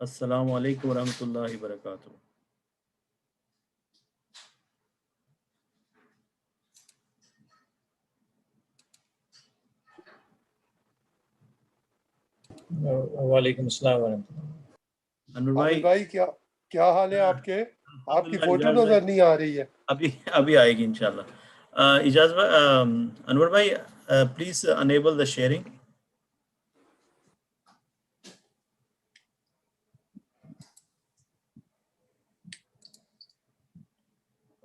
Assalamu alaikum wa rahmatullahi wa barakatuh. वालेकुम अस्सलाम वरहमतुल्लाह। अनवर आबिद भाई, भाई क्या हाल है आपके? आपकी फोटो इजाज़ नजर भाई, नहीं आ रही है। अभी आएगी इंशाल्लाह। इजाज़ भाई, अनवर भाई, please enable the sharing.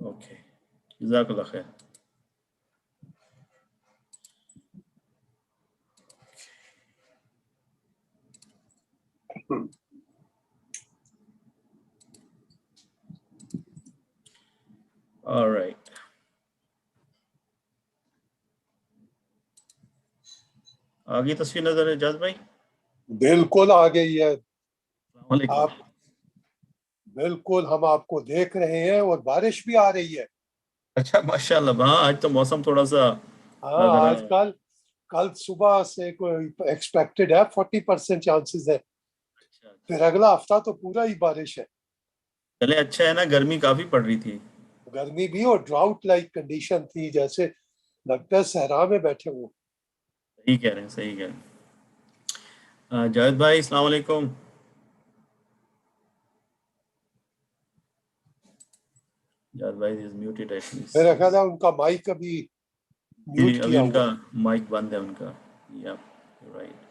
Okay, जज़ाकल्लाह खैर। All right. आगे तस्वीर नजर है इजाज़ भाई? बिल्कुल आ गई है। अस्सलाम वालेकुम। आप बिल्कुल, हम आपको देख रहे हैं और बारिश भी आ रही है। अच्छा, माशाल्लाह। हाँ, आज तो मौसम थोड़ा सा हाँ, जरा आजकल कल सुबह से कोई एक्सपेक्टेड है, 40% चांसेस है। अच्छा। फिर अगला हफ्ता तो पूरा ही बारिश है। चले, अच्छा है ना, गर्मी काफी पड़ रही थी। गर्मी भी और ड्राउट लाइक कंडीशन थी, जैसे लगता है सहरा में बैठे हुए। सही कह रहे हैं, सही कह रहे हैं। जावेद भाई, अस्सलाम वालेकुम। जावेद भाई इज म्यूटेड एक्चुअली। मेरा ख्याल है उनका माइक अभी म्यूट अभी किया उनका हुआ। माइक बंद है उनका। या right.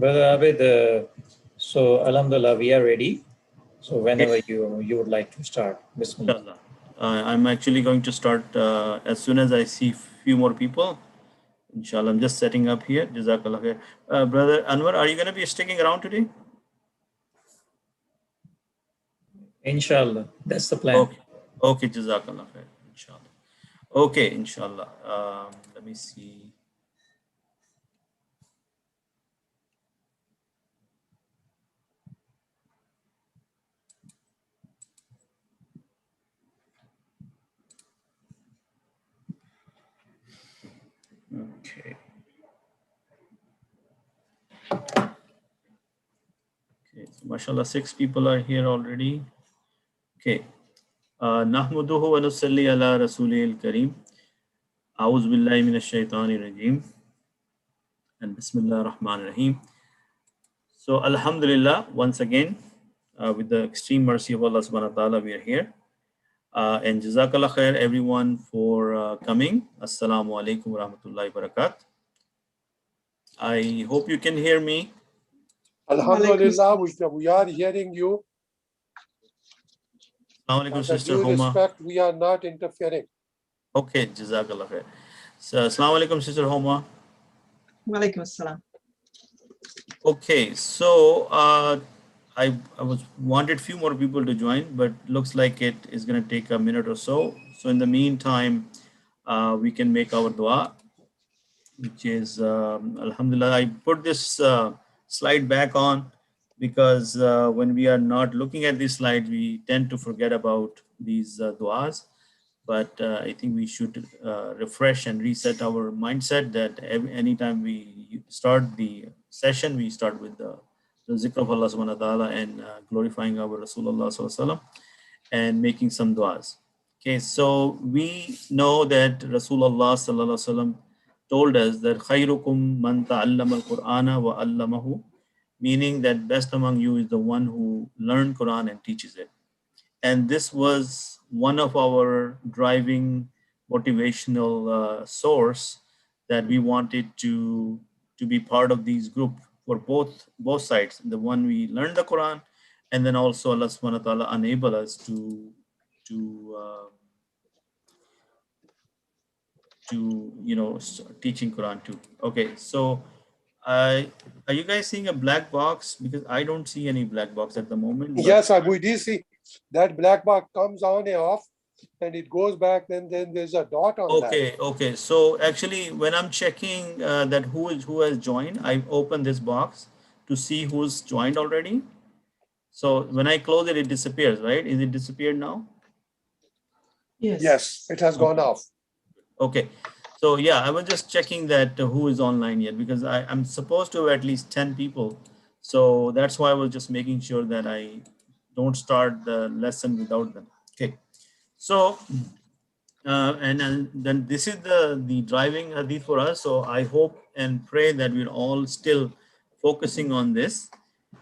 Brother Abid, so Alhamdulillah, we are ready. So whenever you would like to start, Bismillah. Inshallah. I'm actually going to start as soon as I see few more people. Inshallah, I'm just setting up here. Jazakallah khair. Brother Anwar, are you going to be sticking around today? Inshallah, that's the plan. Okay. Okay, Jazakallah khair. Inshallah. Okay, inshallah. Let me see. Okay. Okay, so mashallah, 6 people are here already. Okay. Nahmuduhu wa nusalli ala rasulil kareem. A'udhu billahi minash shaitanir rajeem. And Bismillah ar-Rahman ar-Rahim. So Alhamdulillah, once again, with the extreme mercy of Allah subhanahu wa ta'ala, we are here. And Jazakallah khair everyone for coming. Assalamu alaikum wa rahmatullahi wa barakatuh. I hope you can hear me. Alhamdulillah, we are hearing you. Assalamu alaikum, With Sister due Homa. respect, we are not interfering. Okay, Jazakallah khair. So, Assalamu alaikum, Sister Homa. Walaikum assalam. Okay, so I was wanted few more people to join, but looks like it is going to take a minute or so. So in the meantime, we can make our dua, which is Alhamdulillah. I put this slide back on because when we are not looking at these slides, we tend to forget about these duas. But I think we should refresh and reset our mindset that anytime we start the session, we start with the zikr of Allah subhanahu wa ta'ala and glorifying our Rasulullah sallallahu alaihi wasallam and making some duas. Okay, so we know that Rasulullah sallallahu alaihi wasallam told us that khayrukum man ta'allama al-Qur'ana wa 'allamahu, meaning that best among you is the one who learned Quran and teaches it. And this was one of our driving motivational source that we wanted to be part of these group for both sides. The one we learned the Quran, and then also Allah subhanahu wa ta'ala enable us to teaching Quran too. Okay, so are you guys seeing a black box? Because I don't see any black box at the moment. Yes, we do see that black box comes on and off, and it goes back. Then there's a dot on that. Okay. So actually, when I'm checking that who has joined, I open this box to see who's joined already. So when I close it, it disappears, right? Is it disappeared now? Yes. Yes, it has gone off. Okay. So yeah, I was just checking that who is online yet, because I'm supposed to have at least 10 people. So that's why I was just making sure that I don't start the lesson without them. Okay. So and then this is the driving hadith for us. So I hope and pray that we're all still focusing on this.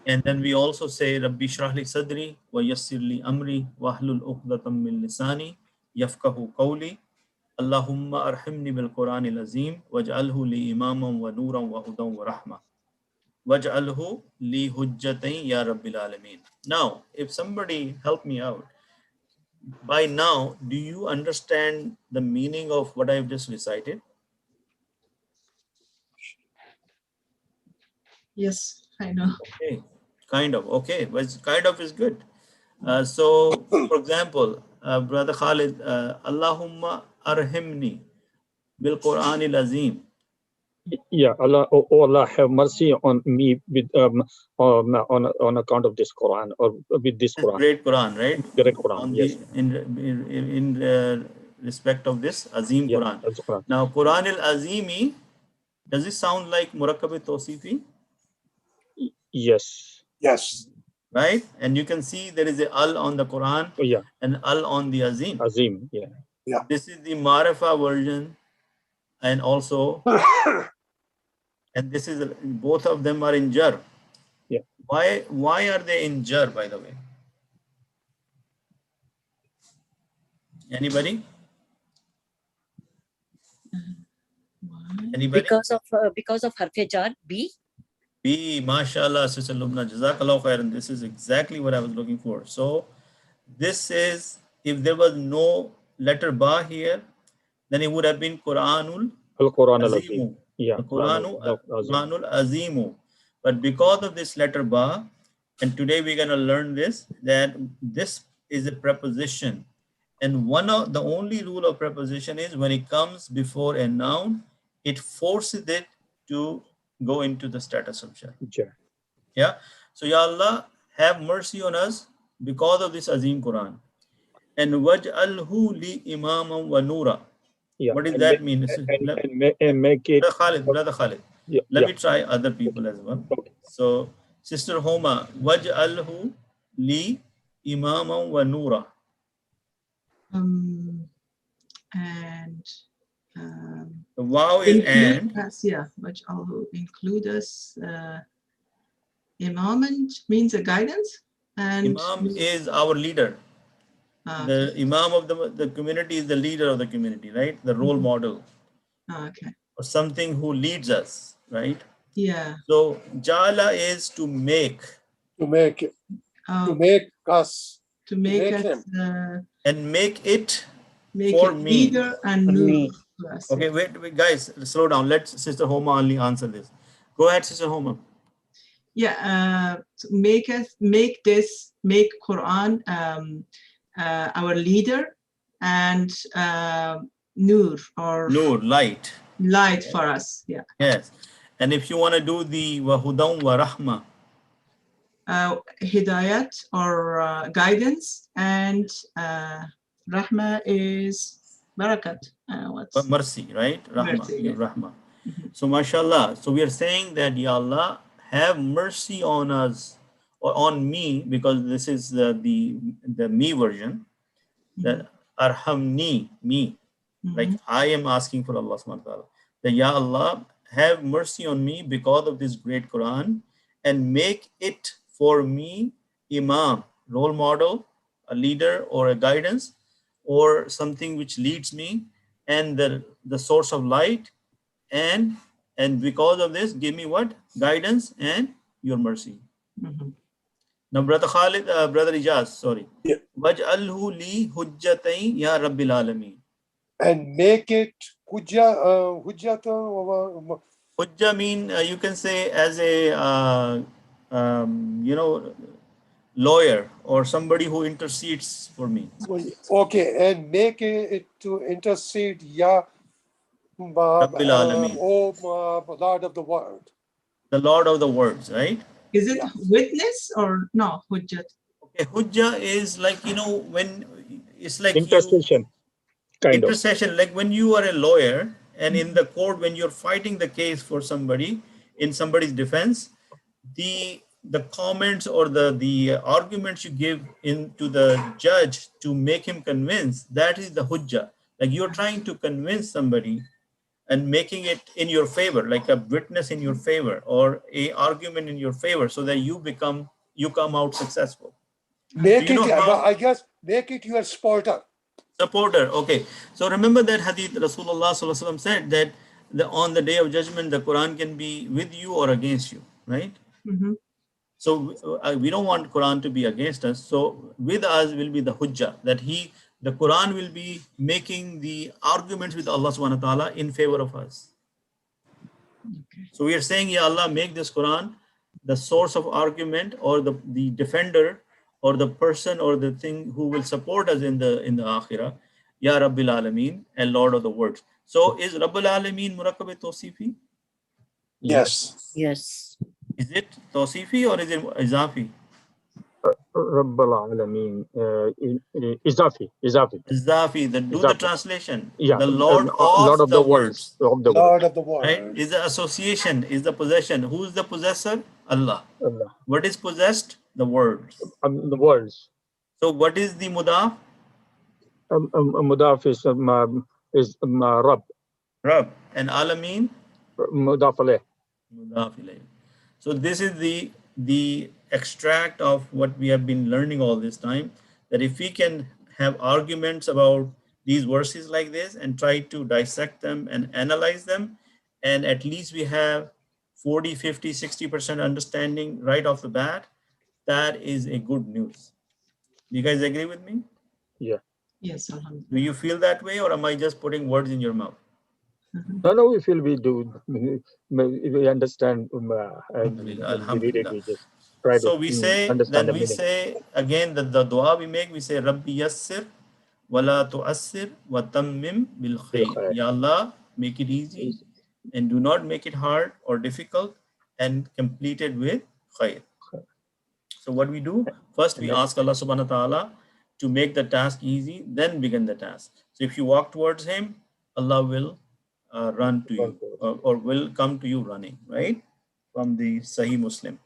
And then we also say, Rabbi shrah li sadri wa yassir li amri wa hlul uqdatam min lisani yafqahu qawli. Allahumma arhamni bil Quran al Azim waj'alhu li imaman wa nuran wa hudan wa rahma waj'alhu li hujjatain ya rabbil alamin. Now, if somebody help me out, by now, do you understand the meaning of what I've just recited? Yes, I know. Okay, kind of. Okay, but kind of is good. So, for example, Brother Khalid, Allahumma arhimni bil Quran al Azim. Yeah, Allah, oh Allah, have mercy on me with on account of this Quran, or with this This Quran, great Quran, right? great Quran. On Yes. the in respect of this Azim Yeah, Quran. that's Quran. Now, Quran al Azimi, does it sound like Murakkab Tawsifi? Yes. Yes. Right? And you can see there is a al on the Quran Oh, yeah. and al on the Azim. Azim. Yeah. This is the Marifa version, and also, and this is both of them are in jar. Yeah. Why are they in jar, by the way? Anybody? Anybody? Because of harfe jar B. B, mashallah, Sister Lubna, Jazakallah khairan. This is exactly what I was looking for. So this is, if there was no letter ba here, then it would have been Quranul Al-Quran Azimu. al-Azim. Yeah. Quranul Azimu. But because of this letter ba, and today we're going to learn this, that this is a preposition. And one of the only rule of preposition is when it comes before a noun, it forces it to go into the status of jar. Yeah. So Ya Allah, have mercy on us because of this Azim Quran. And waj'alhu li imaman wa nura. Yeah. What does that mean? And make it. Brother Khalid. Yeah. Let me try other people as well. Okay. So Sister Homa, waj'alhu li imaman wa nura. And The wow is and. us, yeah, which will include us. Imam means a guidance, and Imam is our leader. The Imam of the community is the leader of the community, right? The role model. Okay. Or something who leads us, right? Yeah. So Jala is to make. To make it. To make us. To make us. him. And make it make for it me. Leader and me. Okay, wait, guys, slow down. Let Sister Homa only answer this. Go ahead, Sister Homa. Yeah, make Quran our leader, and Nur, or light. Light for us. Yeah. Yes. And if you want to do the Wahudan wa Rahma. Hidayat, or guidance, and Rahma is Barakat. Mercy, right? Rahma. Mercy, yeah. Rahma. So mashallah. So we are saying that Ya Allah, have mercy on us, or on me, because this is the me version. That arhamni, me. Like I am asking for Allah subhanahu wa ta'ala. That Ya Allah, have mercy on me because of this great Quran, and make it for me imam, role model, a leader, or a guidance, or something which leads me, and the source of light, and because of this, give me what? Guidance and your mercy. Now, Brother Khalid, Brother Ijaz, sorry. Waj'alhu li hujjatain ya Rabbil Alameen. And make it hujja, Hujja mean, you can say as a, lawyer, or somebody who intercedes for me. Okay, and make it to intercede, Ya Rabbil Alameen. Lord of the world. The Lord of the worlds, right? Is it witness or no? Hujjat. Okay, hujja is like, when it's like intercession. Intercession, like when you are a lawyer And in the court, when you're fighting the case for somebody in somebody's defense, the comments or the arguments you give in to the judge to make him convince, that is the hujjah. Like you're trying to convince somebody and making it in your favor, like a witness in your favor or a argument in your favor, so that you come out successful. Make Do you know how? I guess, make it your supporter. Supporter. Okay. So remember that hadith Rasulullah Sallallahu Alaihi Wasallam said that on the day of judgment, the Quran can be with you or against you, right? Mhm. So we don't want Quran to be against us. So with us will be the hujjah, that the Quran will be making the arguments with Allah subhanahu wa ta'ala in favor of us. Okay. So we are saying, Ya Allah, make this Quran the source of argument or the defender or the person or the thing who will support us in the akhirah. Ya Rabbil Alameen, and Lord of the worlds. So is Rabbil Alameen Murakkab Tawsifi? Yes. Yes. Is it Tawsifi or is it Izafi? رب العالمين إضافي Izafi, do the Izafi. translation. Yeah, The Lord Lord of of the the worlds. Lord of the Right? world. Is the association, is the possession. Who is the possessor? Allah. Allah. What is possessed? The worlds. The worlds. So what is the mudaf? مضاف is رب Rab. And Alameen? مضاف عليه. Mudaf ilayh. So this is the extract of what we have been learning all this time, that if we can have arguments about these verses like this and try to dissect them and analyze them, and at least we have 40, 50, 60% understanding right off the bat, that is a good news. Do you guys agree with me? Yeah. Yes, alhamdulillah. Do you feel that way, or am I just putting words in your mouth? No, we feel we do. We understand and Alhamdulillah, we read it. alhamdulillah. We just try to So we say, understand then the we meaning. say again that the dua we make, we say Rabbi Yassir wala tu'assir wa tammim bil khair. Ya Allah, make it easy and do not make it hard or difficult, and complete it with khair. So what we do, first we ask Allah subhanahu wa ta'ala to make the task easy, then begin the task. So if you walk towards him, Allah will run to you or will come to you running, right? From the Sahih Muslim.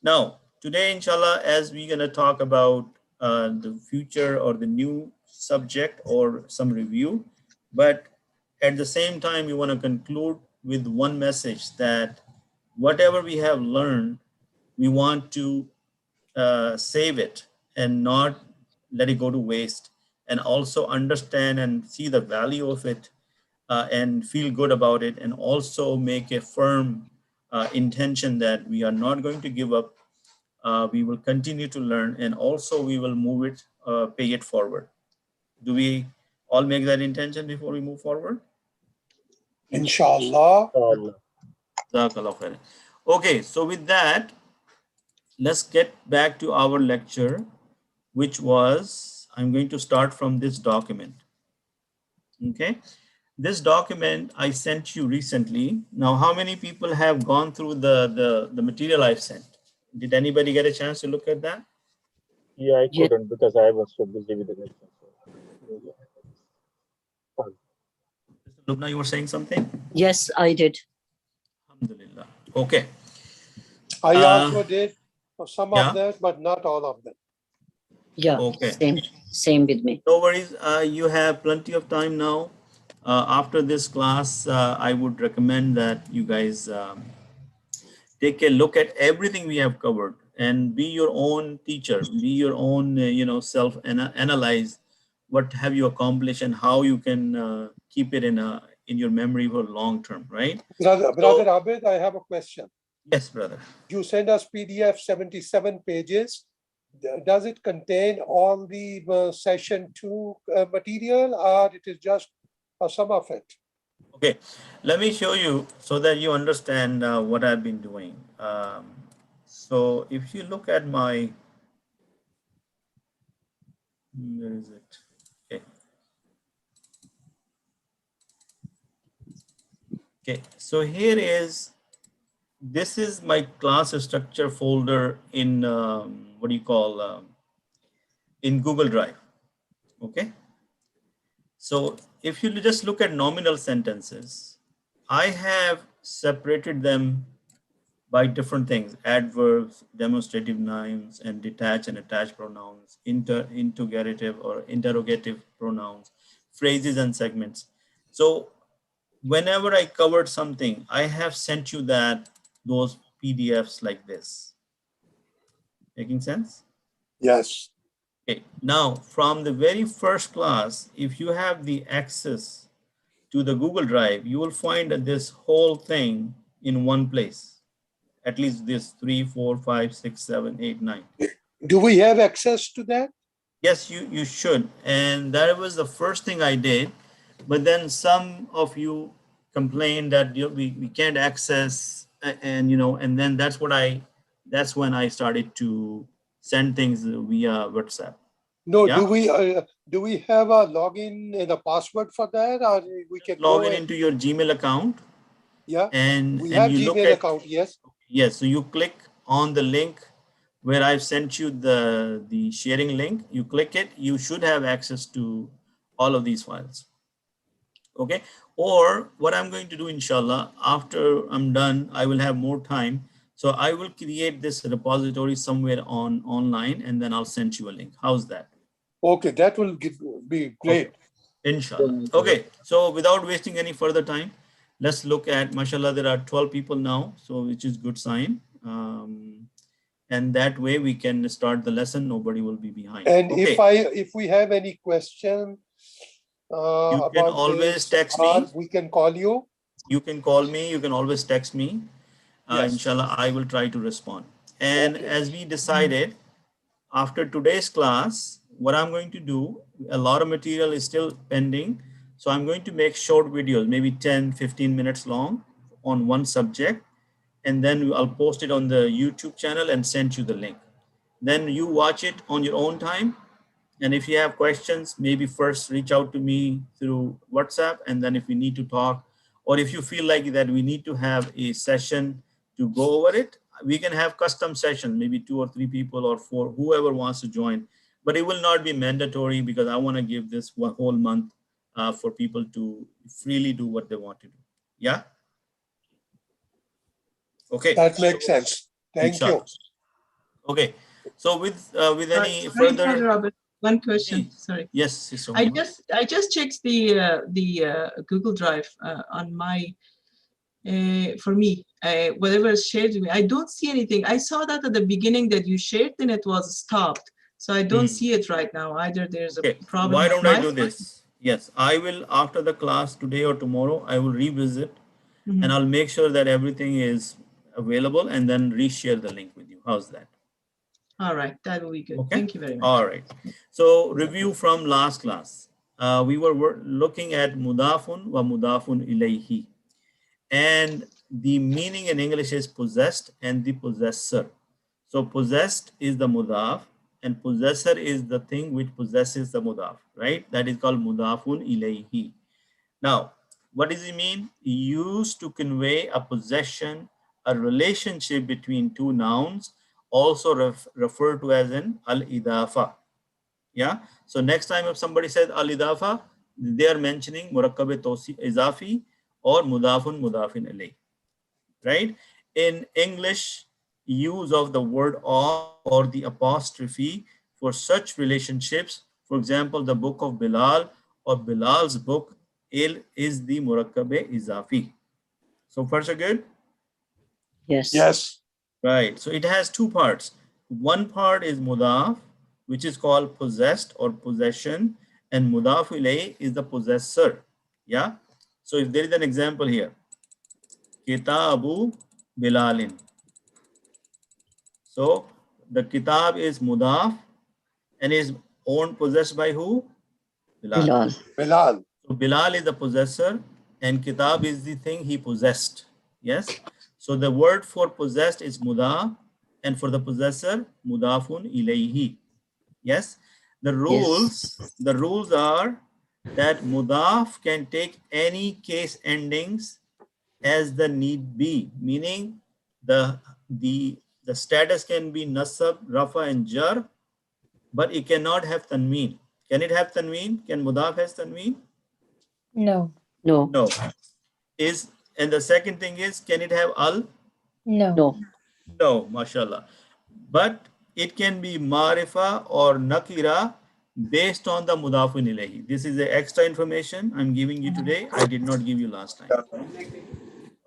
Now, today, inshallah, as we're going to talk about the future or the new subject or some review, but at the same time, we want to conclude with one message, that whatever we have learned, we want to save it and not let it go to waste, and also understand and see the value of it, and feel good about it, and also make a firm intention that we are not going to give up. We will continue to learn, and also we will move it, pay it forward. Do we all make that intention before we move forward? Inshallah. Jazakallah khair. Okay, so with that, let's get back to our lecture, which was, I'm going to start from this document. Okay, this document I sent you recently. Now, how many people have gone through the material I've sent? Did anybody get a chance to look at that? Yeah, I Yes. couldn't because I was so busy with the lecture. Lubna, you were saying something? Yes, I did. Alhamdulillah. Okay. I also did some yeah. of that, but not all of them. Yeah. Okay. Same with me. No worries. You have plenty of time now. After this class, I would recommend that you guys take a look at everything we have covered and be your own teacher, be your own, self analyze what have you accomplished and how you can keep it in your memory for long term, right? Brother Abid, I have a question. Yes, brother. You send us PDF 77 pages. Does it contain all the session 2 material, or it is just some of it? Okay, let me show you so that you understand what I've been doing. So if you look at my, where is it? Okay. Okay, so here is, this is my class structure folder in, in Google Drive. Okay. So if you just look at nominal sentences, I have separated them by different things: adverbs, demonstrative nouns, and detached and attached pronouns, interrogative or interrogative pronouns, phrases and segments. So whenever I covered something, I have sent you those PDFs like this. Making sense? Yes. Okay. Now, from the very first class, if you have the access to the Google Drive, you will find this whole thing in one place. At least this 3, 4, 5, 6, 7, 8, 9. Do we have access to that? Yes, you should. And that was the first thing I did. But then some of you complained that we can't access, and then that's when I started to send things via WhatsApp. No, Yeah. do we have a login and a password for that, or we can Log go in into your Gmail account. Yeah, and we and have you look Gmail at account. Yes. Yes, so you click on the link where I've sent you the sharing link. You click it, you should have access to all of these files. Okay. Or what I'm going to do, inshallah, after I'm done, I will have more time. So I will create this repository somewhere online, and then I'll send you a link. How's that? Okay, that will be great. Okay. Inshallah. Okay. So without wasting any further time, let's look at, mashallah, there are 12 people now, so which is good sign. And that way we can start the lesson. Nobody will be behind. And Okay. if we have any question You can about always this, text or me. we can call you. You can call me. You can always text me. Yes. Inshallah, I will try to respond. And Okay. as we decided, after today's class, what I'm going to do, a lot of material is still pending. So I'm going to make short videos, maybe 10, 15 minutes long on one subject. And then I'll post it on the YouTube channel and send you the link. Then you watch it on your own time. And if you have questions, maybe first reach out to me through WhatsApp. And then if we need to talk, or if you feel like that we need to have a session to go over it, we can have custom sessions, maybe 2 or 3 people or 4, whoever wants to join. But it will not be mandatory, because I want to give this one whole month for people to freely do what they want to do. Yeah. Okay. That makes sense. Thank you. Inshallah. Okay. So with any Sorry to further, interrupt, but one question. Sorry. yes, Sister I Huma. just checked the Google Drive on my for me, whatever is shared with me. I don't see anything. I saw that at the beginning that you shared, then it was stopped. So I don't see it right now. Either there's a Okay, problem. why with don't I my do phone. this? Yes, I will, after the class today or tomorrow, I will revisit and I'll make sure that everything is available and then reshare the link with you. How's that? All right, that will be good. Okay. Thank you very much. All right. So review from last class. We were looking at mudafun wa mudafun ilayhi. And the meaning in English is possessed and the possessor. So possessed is the mudaf, and possessor is the thing which possesses the mudaf, right? That is called mudafun ilayhi. Now, what does it mean? Used to convey a possession, a relationship between two nouns, also referred to as an al-idafa. Yeah. So next time if somebody says al-idafa, they are mentioning murakkab izafi or mudafun mudafin alayh. Right? In English, use of the word of or the apostrophe for such relationships, for example, the book of Bilal or Bilal's book, is the murakkabe izafi. So far so good? Yes. Yes. Right. So it has two parts. One part is mudaf, which is called possessed or possession, and mudaf ilayh is the possessor. Yeah. So if there is an example here, Kitabu Bilalin. So the kitab is mudaf and is owned, possessed by who? Bilal. Bilal. Bilal. So Bilal is the possessor and kitab is the thing he possessed. Yes. So the word for possessed is mudaf, and for the possessor, mudafun ilayhi. Yes. The rules are that mudaf can take any case endings as the need be, meaning the status can be nasab, rafa, and jar, but it cannot have tanween. Can it have tanween? Can mudaf has tanween? No. No. No. And the second thing is, can it have al? No. No. No, mashallah. But it can be marifa or nakira based on the mudafun ilayhi. This is the extra information I'm giving you today. I did not give you last time.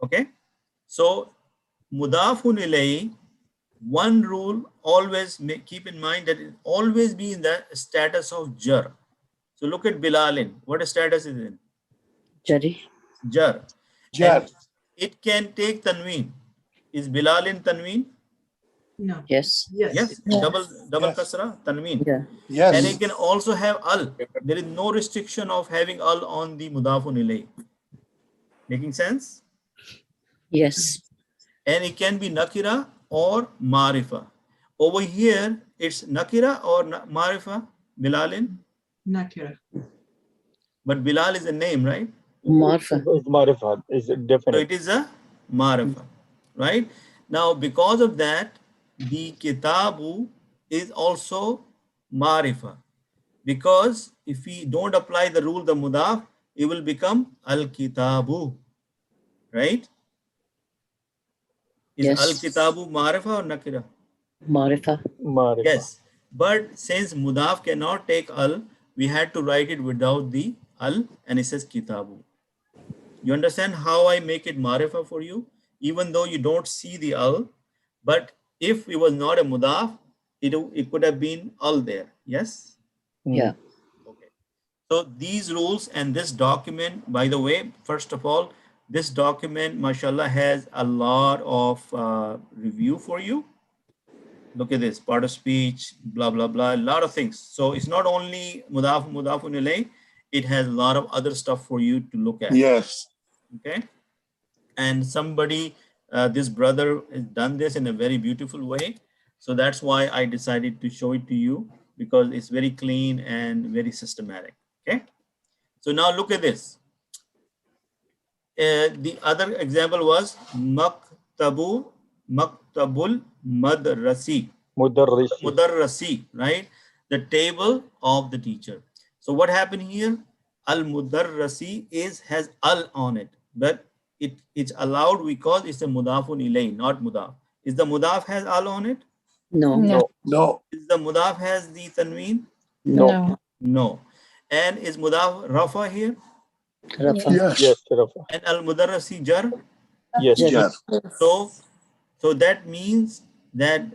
Okay. So mudafun ilayhi, one rule always keep in mind that it always be in the status of jar. So look at Bilalin. What status is it in? Jari. Jar. Jar. And it can take tanween. Is Bilalin tanween? No. Yes. Yes. Yes. Yes. Double Yes. kasra, tanween. Yeah. Yes. And it can also have al. There is no restriction of having al on the mudafun ilayhi. Making sense? Yes. And it can be nakira or marifa. Over here, it's nakira or marifa, Bilalin. Nakira. But Bilal is a name, right? Marfa. Marifa is So definite. it is a marifa, right? Now, because of that, the kitabu is also marifa. Because if we don't apply the rule, the mudaf, it will become al-kitabu, right? Is Yes. al-kitabu marifa or nakira? Marifa. Marifa. Yes. But since mudaf cannot take al, we had to write it without the al, and it says kitabu. You understand how I make it marifa for you? Even though you don't see the al, but if it was not a mudaf, it could have been al there. Yes? Yeah. Okay. So these rules and this document, by the way, first of all, this document, mashallah, has a lot of review for you. Look at this, part of speech, blah, blah, blah, a lot of things. So it's not only mudafun ilayh, it has a lot of other stuff for you to look at. Yes. Okay. And somebody, this brother has done this in a very beautiful way. So that's why I decided to show it to you, because it's very clean and very systematic. Okay. So now look at this. The other example was maktabul madrasi. Mudarrisi. Mudarrasi, right? The table of the teacher. So what happened here? Al mudarrasi has al on it, but it's allowed because it's a mudafun ilay, not mudaf. Is the mudaf has al on it? No. No. No. Is the mudaf has the tanween? No. No. No. And is mudaf rafa here? Rafa. Yes. Yes, Rafa. And al mudarrasi jar? Yes. Yes. Jar. So that means that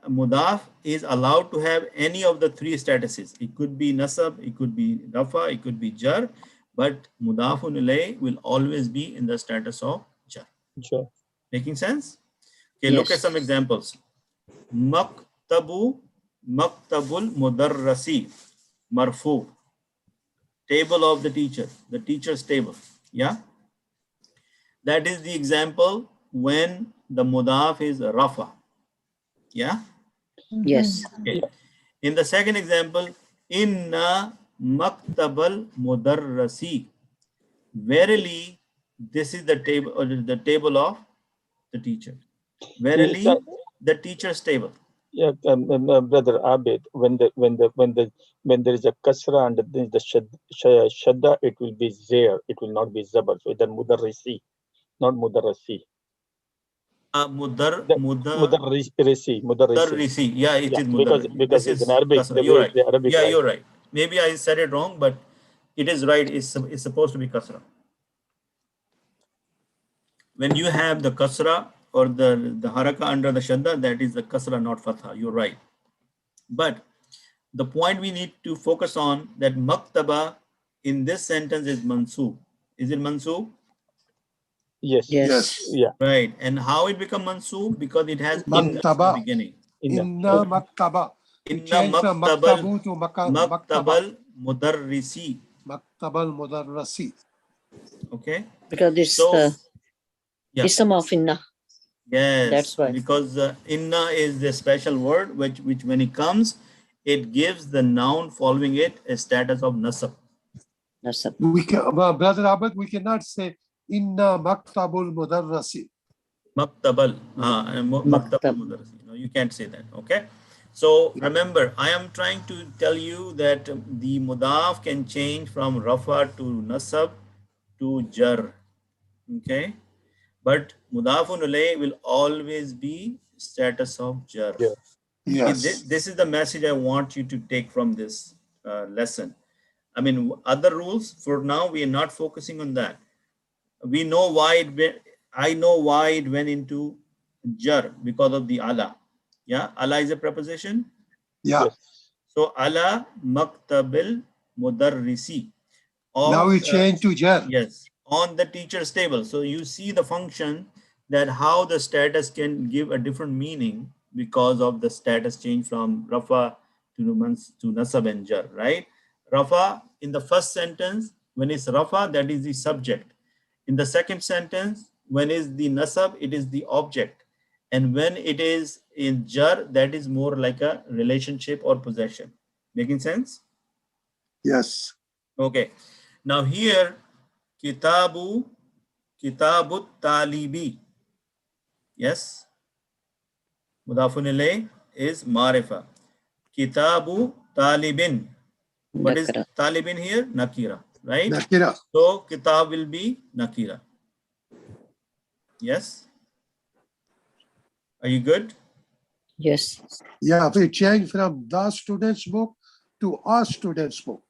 mudaf is allowed to have any of the three statuses. It could be nasab, it could be rafa, it could be jar, but mudafun ilayh will always be in the status of jar. Sure. Making sense? Okay, look at Yes. some examples. Maktabul mudarrasi, marfu. Table of the teacher, the teacher's table. Yeah. That is the example when the mudaf is rafa. Yeah. Yes. Okay. In the second example, inna maktabal mudarrasi. Verily, this is the table or the table of the teacher. Verily, the teacher's table. Yeah, brother Abid, when there is a kasra and there is the shadda, it will be there. It will not be zabar. So then mudarrisi, not mudarrasi. Mudarrisi. Mudarrisi. Yeah, it Yeah, is because mudarrisi. This it's in is Arabic. kasra. The You're way right. the Arabic. Yeah, write. you're right. Maybe I said it wrong, but it is right. It's supposed to be kasra. When you have the kasra or the haraka under the shadda, that is the kasra, not fatha. You're right. But the point we need to focus on that maktaba in this sentence is mansub. Is it mansub? Yes. Yes. Yes. Yeah. Right. And how it become mansub? Because it has inna in the Maktaba. beginning. Inna maktaba. We Inna changed the maktabu to maktaba. maktabal mudarrisi. Maktabal mudarrasi. Okay. Because this So, yeah. ism of inna. Yes. That's why. Because inna is the special word which when it comes, it gives the noun following it a status of nasab. Nasab. We can, Brother Abid, we cannot say inna maktabul mudarrasi. Maktabal. Maktabal mudarrisi. No, you can't say that. Okay. So remember, I am trying to tell you that the mudaf can change from rafa to nasab to jar. Okay, but mudafun ilayh will always be status of jar. Yeah. Yes. This is the message I want you to take from this lesson. I mean, other rules for now we are not focusing on that. We know why it went. I know why it went into jar because of the ala. Yeah, ala is a preposition. Yeah. Yes. So ala maktabil mudarrisi. Now Of we change to jar. yes, on the teacher's table. So you see the function that how the status can give a different meaning because of the status change from rafa to nasab and jar, right? Rafa in the first sentence, when it's rafa, that is the subject. In the second sentence, when is the nasab, it is the object. And when it is in jar, that is more like a relationship or possession. Making sense? Yes. Okay. Now here, kitabu talibi. Yes. Mudafun ilayh is marifa. Kitabu talibin. What is Nakra. talibin here? Nakira, right? Nakira. So kitab will be nakira. Yes. Are you good? Yes. Yeah, we change from the student's book to a student's book.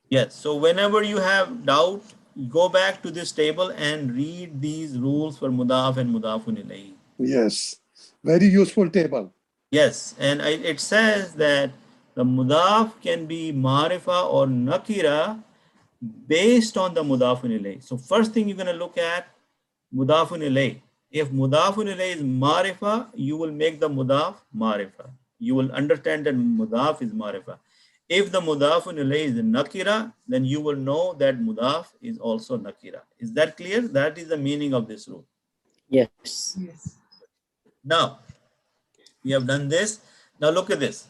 Yes. So whenever you have doubt, go back to this table and read these rules for mudaf and mudafun ilayh. Yes. Very useful table. Yes, and it says that the mudaf can be marifa or nakira based on the mudafun ilayh. So first thing you're going to look at mudafun ilayh. If mudafun ilayh is marifa, you will make the mudaf marifa. You will understand that mudaf is marifa. If the mudafun ilayh is nakira, then you will know that mudaf is also nakira. Is that clear? That is the meaning of this rule. Yes. Yes. Now, we have done this. Now look at this.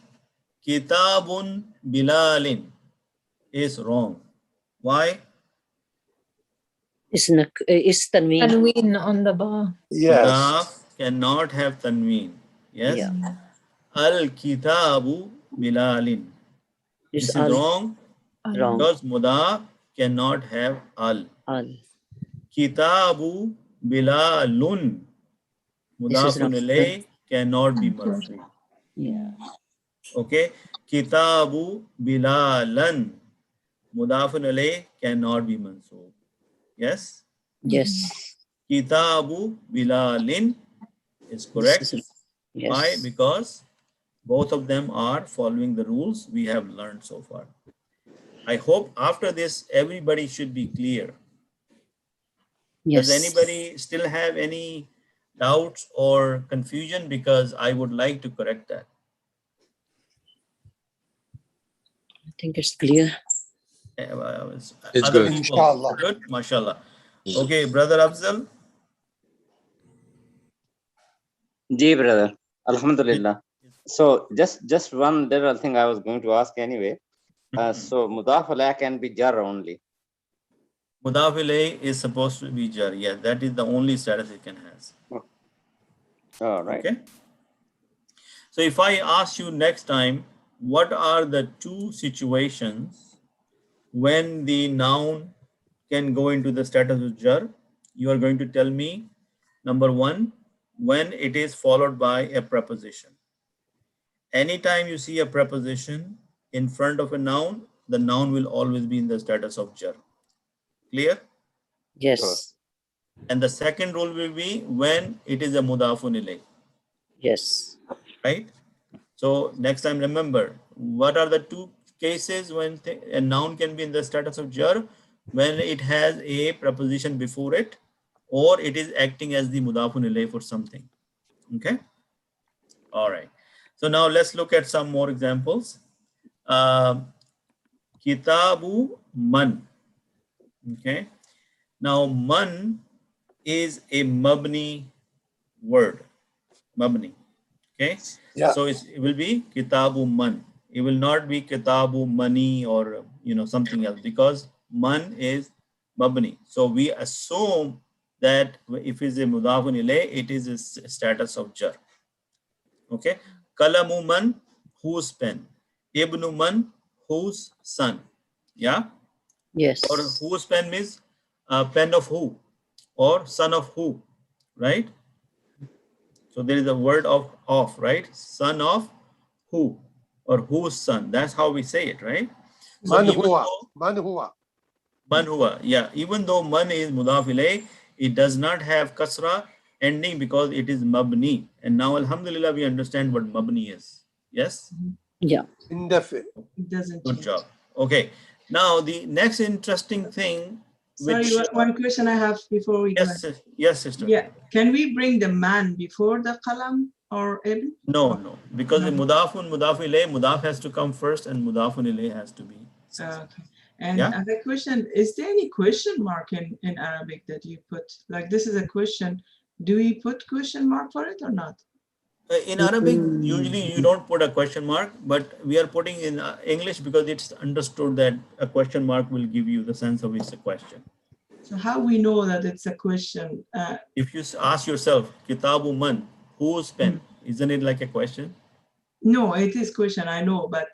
Kitabun Bilalin is wrong. Why? Is tanween. Tanween on the bar. Yes. Mudaf cannot have tanween. Yes. Yeah. Al-Kitabu Bilalin. Is This is al wrong wrong. because mudaf cannot have al. Al. Kitabu Bilalun. This is Mudafun wrong. ilayh cannot be marfu. Yeah. Okay. Kitabu Bilalan. Mudafun ilayh cannot be mansoob. Yes. Yes. Kitabu Bilalin is This correct. is, yes. Why? Because both of them are following the rules we have learned so far. I hope after this, everybody should be clear. Yes. Does anybody still have any doubts or confusion? Because I would like to correct that. I think it's clear. It's good. Inshallah. Good, mashallah. Okay, brother Afzal. Ji, brother. Alhamdulillah. So just one little thing I was going to ask anyway. So mudaf alayh can be jar only. Mudaf ilayh is supposed to be jar. Yeah, that is the only status it can has. All right. Okay. So if I ask you next time, what are the two situations when the noun can go into the status of jar? You are going to tell me, number one, when it is followed by a preposition. Anytime you see a preposition in front of a noun, the noun will always be in the status of jar. Clear? Yes. And the second rule will be when it is a mudafun ilayh. Yes. Right? So next time remember, what are the two cases when a noun can be in the status of jar? When it has a preposition before it, or it is acting as the mudafun ilayh for something. Okay? All right. So now let's look at some more examples. Kitabu man. Okay. Now man is a mabni word. Mabni. Okay. Yeah. So it will be kitabu man. It will not be kitabu mani or something else, because man is mabni. So we assume that if it's a mudafun ilayh, it is a status of jar. Okay. Kalamu man, whose pen. Ibnu man, whose son. Yeah. Yes. Or whose pen means pen of who or son of who, right? So there is a word of, right? Son of who or whose son. That's how we say it, right? So Man even huwa. though Man huwa. man huwa, yeah, even though man is mudaf ilayh, it does not have kasra ending because it is mabni. And now, alhamdulillah, we understand what mabni is. Yes? Yeah. Indefinite. It doesn't Good change. job. Okay. Now, the next interesting thing, Sorry, which one question I have before we go ahead. yes, sister. Yeah, can we bring the man before the qalam or ibn? No, because the No. mudafun, mudaf ilayh, mudaf has to come first and mudafun ilayh has to be. Okay. And Yeah. the question, is there any question mark in Arabic that you put? Like this is a question. Do we put question mark for it or not? In Arabic, usually you don't put a question mark, but we are putting in English because it's understood that a question mark will give you the sense of it's a question. So how we know that it's a question? If you ask yourself, Kitabu man, whose pen? Isn't it like a question? No, it is question, I know, but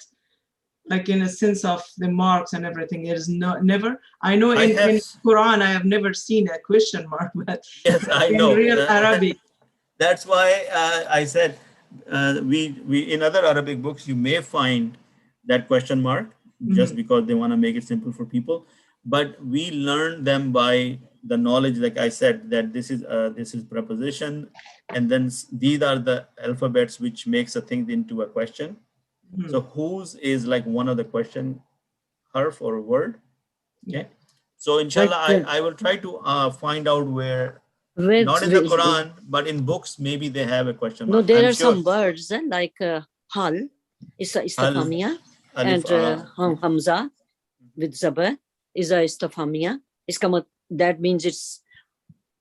like in a sense of the marks and everything, it is never. I know in Quran, I have never seen a question mark, but yes, I in know. real Arabic. That's why I said we in other Arabic books you may find that question mark just because they want to make it simple for people, but we learn them by the knowledge, like I said, that this is preposition, and then these are the alphabets which makes a thing into a question. So whose is like one of the question harf or word. Okay. So inshallah, I will try to find out where. Not in the Quran, but in books, maybe they have a question mark. No, there I'm are sure. some words like hal, istifamiya, Alif, and hamza with zabar is a istifamiya. That means it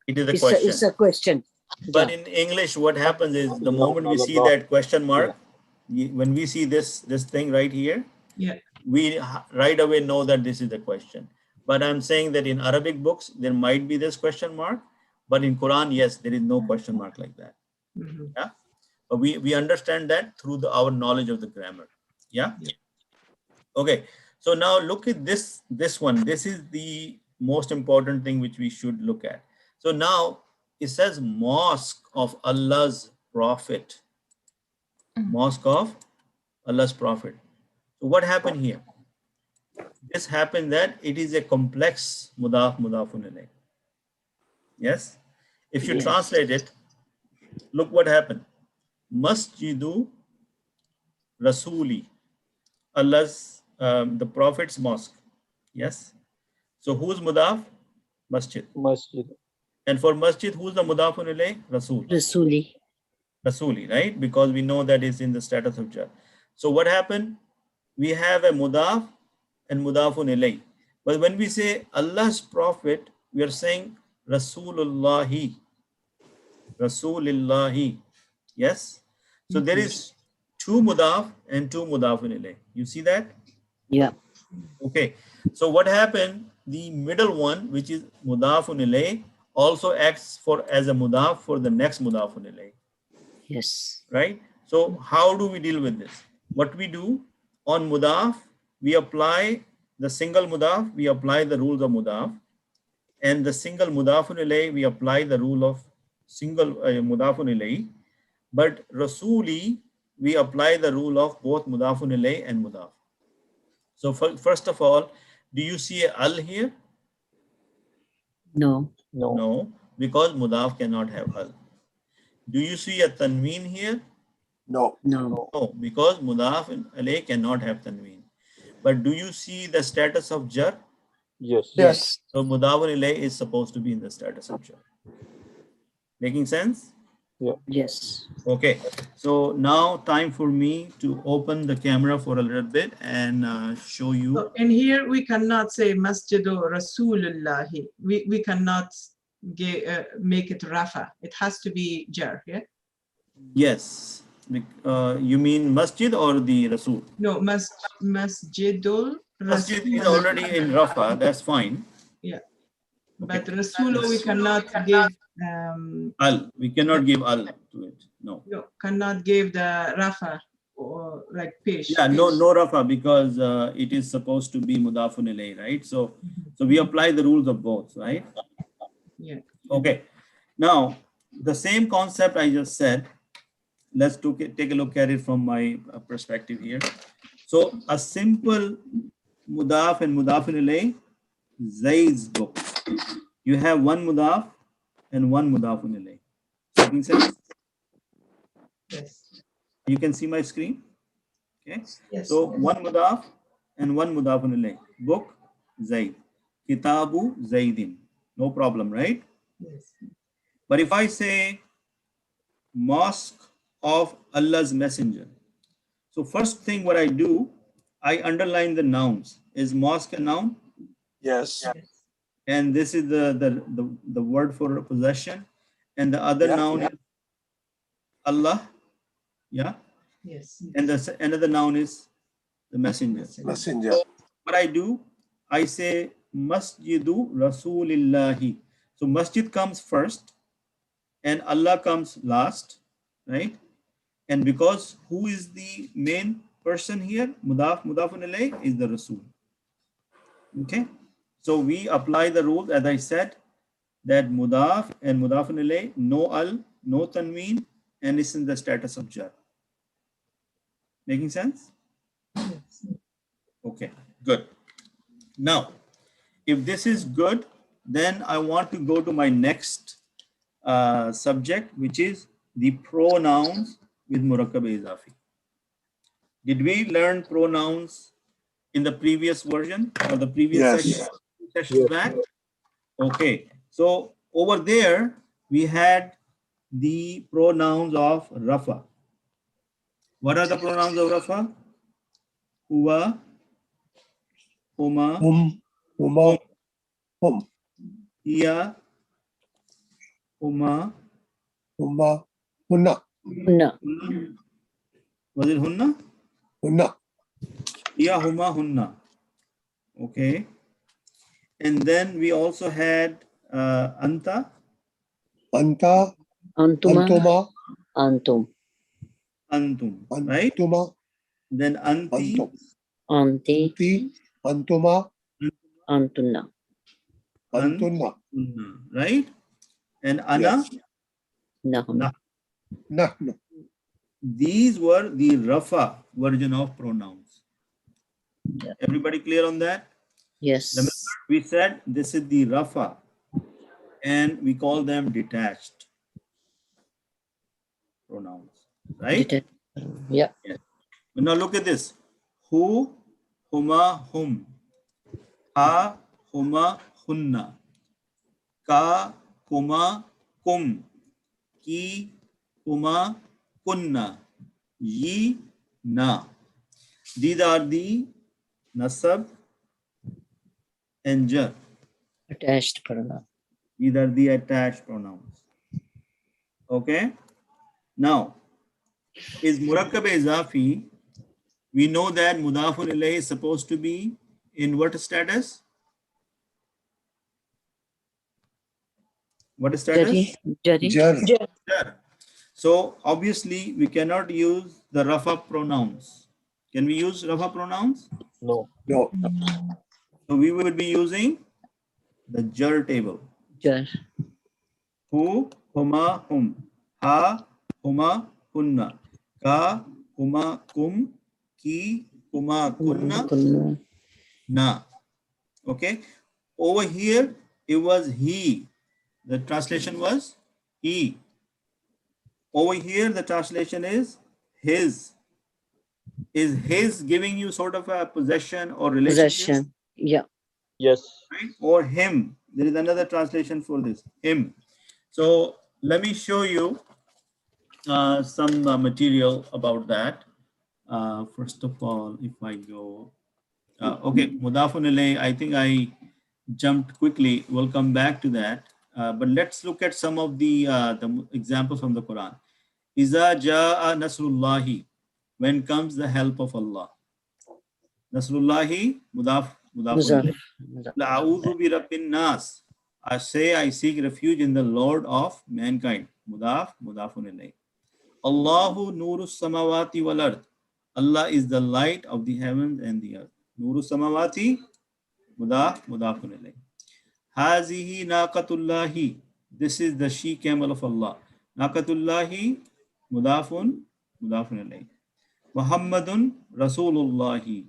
is a question. It's a question. But in English, what happens is the moment we see that question mark, when we see this thing right here, we right away know that this is a question. But I'm saying that in Arabic books, there might be this question mark. But in Quran, yes, there is no question mark like that. Yeah, but we understand that through our knowledge of the grammar. Yeah. Okay. So now look at this one. This is the most important thing which we should look at. So now it says mosque of Allah's prophet. Mosque of Allah's prophet. So what happened here? This happened that it is a complex mudafun ilayh. Yes. If you translate it, look what happened. Masjidu Rasuli, Allah's, the Prophet's mosque. Yes. So who's mudaf? Masjid. Masjid. And for masjid, who's the mudafun ilayh? Rasul. Rasuli. Rasuli, right? Because we know that is in the status of jar. So what happened? We have a mudaf and mudafun ilayh. But when we say Allah's Prophet, we are saying Rasulullahi. Rasulillahi. Yes. So there is two mudaf and two mudafun ilayh. You see that? Yeah. Okay. So what happened? The middle one, which is mudafun ilayh, also acts as a mudaf for the next mudafun ilayh. Yes. Right? So how do we deal with this? What we do on mudaf, we apply the single mudaf, we apply the rules of mudaf, and the single mudafun ilayh, we apply the rule of single mudafun ilayh. But rasuli, we apply the rule of both mudafun ilayh and mudaf. So first of all, do you see al here? No. No, because mudaf cannot have al. Do you see a tanween here? No. No. No, because mudaf ilayh cannot have tanween. But do you see the status of jar? Yes. Yes. So mudafun ilayh is supposed to be in the status of jar. Making sense? Yeah. Yes. Okay, so now time for me to open the camera for a little bit and show you. So in here, we cannot say Masjidu Rasulullahi. We cannot make it Rafa. It has to be Jar, yeah? Yes. You mean masjid or the Rasul? No, Masjidul Masjid is Rasul. already in Rafa, that's fine. Yeah. Okay. But Rasulu, we cannot give al. We cannot give al to it. No. No, cannot give the Rafa or like Pish. Yeah, no Rafa because it is supposed to be mudafun ilayh, right? So So we apply the rules of both, right? Yeah. Okay. Now, the same concept I just said, let's take a look at it from my perspective here. So a simple mudaf and mudafin ilayh, Zayd's book. You have one mudaf and one mudafin ilayh. Making sense? Yes. You can see my screen. Okay. Yes. So one mudaf and one mudafin ilayh. Book, Zayd. Kitabu, Zaydin. No problem, right? Yes. But if I say mosque of Allah's messenger, so first thing what I do, I underline the nouns. Is mosque a noun? Yes. And this is the word for possession. And the other Yeah. noun is Allah. Yeah. Yes. And another noun is the messenger. Messenger. So what I do, I say Masjidu Rasulillahi. So masjid comes first and Allah comes last, right? And because who is the main person here? Mudafun ilayh is the Rasul. Okay. So we apply the rule, as I said, that mudaf and mudafun ilayh, no al, no tanween, and it's in the status of jar. Making sense? Yes. Okay, good. Now, if this is good, then I want to go to my next subject, which is the pronouns with murakkab izafi. Did we learn pronouns in the previous version or the previous Yes. sessions back? Okay, so over there we had the pronouns of rafa. What are the pronouns of rafa? Huwa, huma, Huma, hum, hiya, huma, huma, hunna, No. hunna. Was it hunna? hunna, Hiya, huma, hunna. Okay. And then we also had anta, anta, Antuma. antuma, Antum. antum, right? antuma, Then anti, antum, Anti. anti, antuma, Antuna. antunna. antunna, right? And ana, Yes. Nahnu. nah. Nahnu. These were the rafa version of pronouns. Yeah. Everybody clear on that? Yes. Remember, we said this is the rafa, and we call them detached pronouns, right? Did it? Yeah. Yes. Now look at this. Hu, huma, hum. Ha, huma, hunna. Ka, kuma, kum. Ki, kuma, kunna. Yi, na. These are the nasab and jar. Attached pronoun. These are the attached pronouns. Okay. Now, is murakkab izafi? We know that mudafun ilayhi is supposed to be in what status? What status? Jari. Jar. Jar. So obviously we cannot use the rafa pronouns. Can we use rafa pronouns? No. No. So we would be using the jar table. Jar. Hu, huma, hum. Ha, huma, hunna. Ka, huma, kum. Ki, huma, kunna. Kunna. Na. Okay. Over here, it was he. The translation was he. Over here, the translation is his. Is his giving you sort of a possession or relationship? Possession. Yeah. Yes. Right? Or him. There is another translation for this. Him. So let me show you some material about that. First of all, if I go, okay, Mudafun ilayh, I think I jumped quickly. We'll come back to that. But let's look at some of the examples from the Quran. Iza ja'a nasrullahi, when comes the help of Allah. Nasrullahi, mudafun Muzaf. ilayh. La'udhu bi rabbin nas. I say I seek refuge in the Lord of mankind. Mudafun ilayh. Allahu nuru samawati wal ard. Allah is the light of the heavens and the earth. Nuru samawati, mudafun ilayh. Hazihi naqatullahi. This is the she camel of Allah. Naqatullahi, mudafun ilayh. Muhammadun Rasulullahi.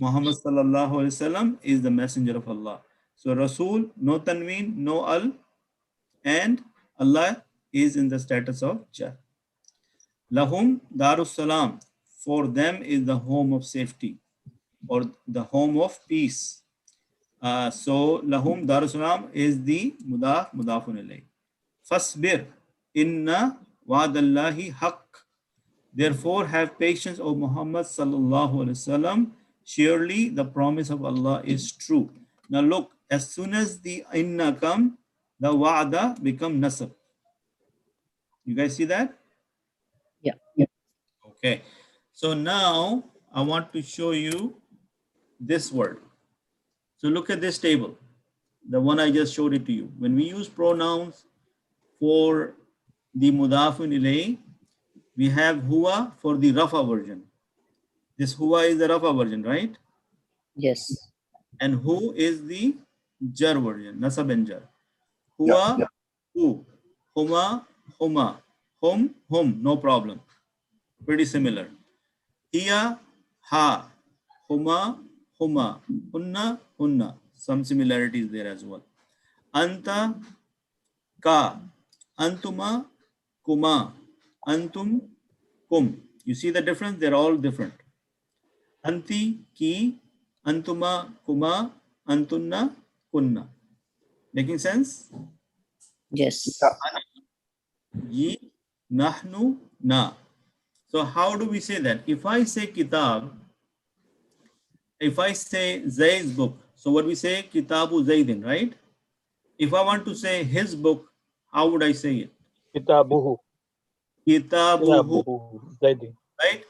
Muhammad sallallahu alaihi wasallam is the messenger of Allah. So Rasul, no tanween, no al, and Allah is in the status of jar. Lahum Darus Salam. For them is the home of safety or the home of peace. So Lahum Darus Salam is the mudafun ilayh. Fasbir inna wa'dallahi haqq. Therefore have patience, O Muhammad sallallahu alaihi wasallam. Surely the promise of Allah is true. Now look, as soon as the inna come, the wa'da become nasab. You guys see that? Yeah. Okay. So now I want to show you this word. So look at this table, the one I just showed it to you. When we use pronouns for the mudafun ilayh, we have huwa for the rafa version. This huwa is the rafa version, right? Yes. And who is the jar version, nasab and jar. Huwa, who, huma, huma, hum, no problem. Pretty similar. Hiya, ha, huma, hunna, hunna. Some similarities there as well. Anta, ka, antuma, kuma, antum, kum. You see the difference? They're all different. Anti, ki, antuma, kuma, antunna, kunna. Making sense? Yes. Ye, nahnu, na. So how do we say that? If I say kitab, if I say Zayd's book, so what we say, Kitabu Zaydin, right? If I want to say his book, how would I say it? Kitabuhu. Kitabuhu, Zaidi. right?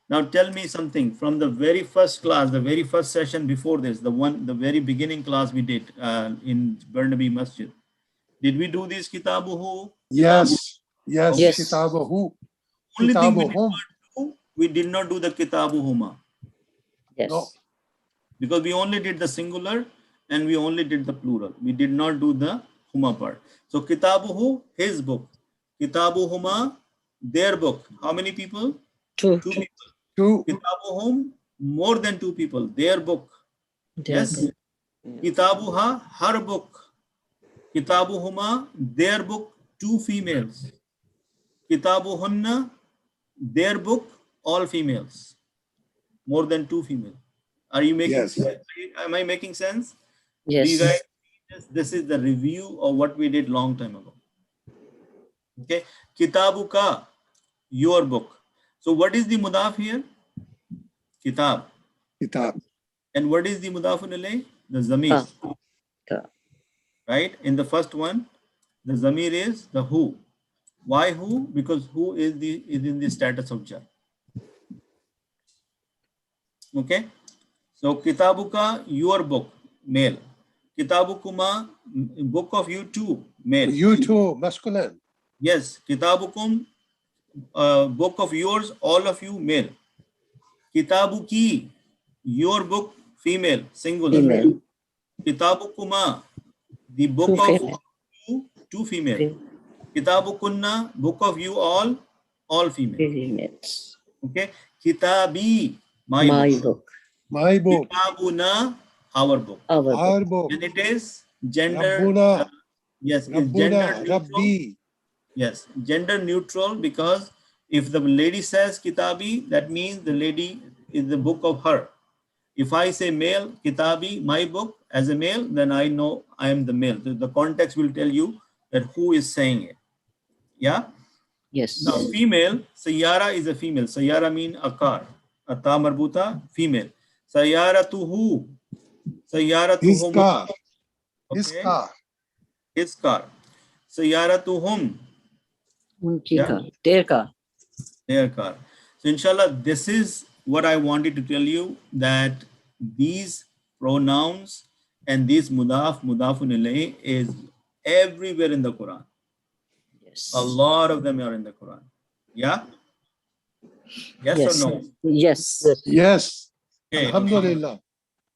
Now tell me something from the very first class, the very first session before this, the very beginning class we did in Burnaby Masjid. Did we do this Kitabuhu? Yes. Yes. Yes. Kitabahu. Only thing we did Kitabuhum. not do, we did not do the Kitabuhuma. Yes. No. Because we only did the singular and we only did the plural. We did not do the huma part. So kitabuhu, his book. Kitabuhuma, their book. How many people? Two. Two people. Two. Kitabuhum, more than two people. Their book. Their Yes. book. Kitabuha, her book. Kitabuhuma, their book, two females. Kitabuhunna, their book, all females. More than two females. Are you making Yes. sense? Am I making sense? Yes. Do you guys, this is the review of what we did long time ago. Okay. Kitabuka, your book. So what is the mudaf here? Kitab. Kitab. And what is the mudafun ilayh? The zamir. Ka. Right? In the first one, the zamir is the who. Why who? Because who is in the status of jar. Okay. So kitabuka, your book, male. Kitabukuma, book of you too, male. You too, masculine. Yes. Kitabukum, book of yours, all of you, male. Kitabuki, your book, female, singular. Female. Kitabukuma, the book Two of female. you, two female. Three Kitabukunna, book of you all female. females. Okay. Kitabi, my book. book. My book. Kitabuna, our book. Our book. Our book. And it is gender. Rabbuna. Yes, it's gender Rabbuna. neutral. Rabbi. Yes, gender neutral, because if the lady says kitabi, that means the lady is the book of her. If I say male, kitabi, my book, as a male, then I know I am the male. The context will tell you that who is saying it. Yeah. Yes. Now, female, Sayyara is a female. Sayyara mean a car. Ata marbuta, female. Sayyaratuhu. His Sayyaratuhum. car. His Okay. car. His car. Sayyaratuhum. Unki Yeah. ka. Their car. Their car. So inshallah, this is what I wanted to tell you, that these pronouns and these mudafun ilayh is everywhere in the Quran. Yes. A lot of them are in the Quran. Yeah? Yes, Yes. or no? Yes. Yes. Okay. Alhamdulillah.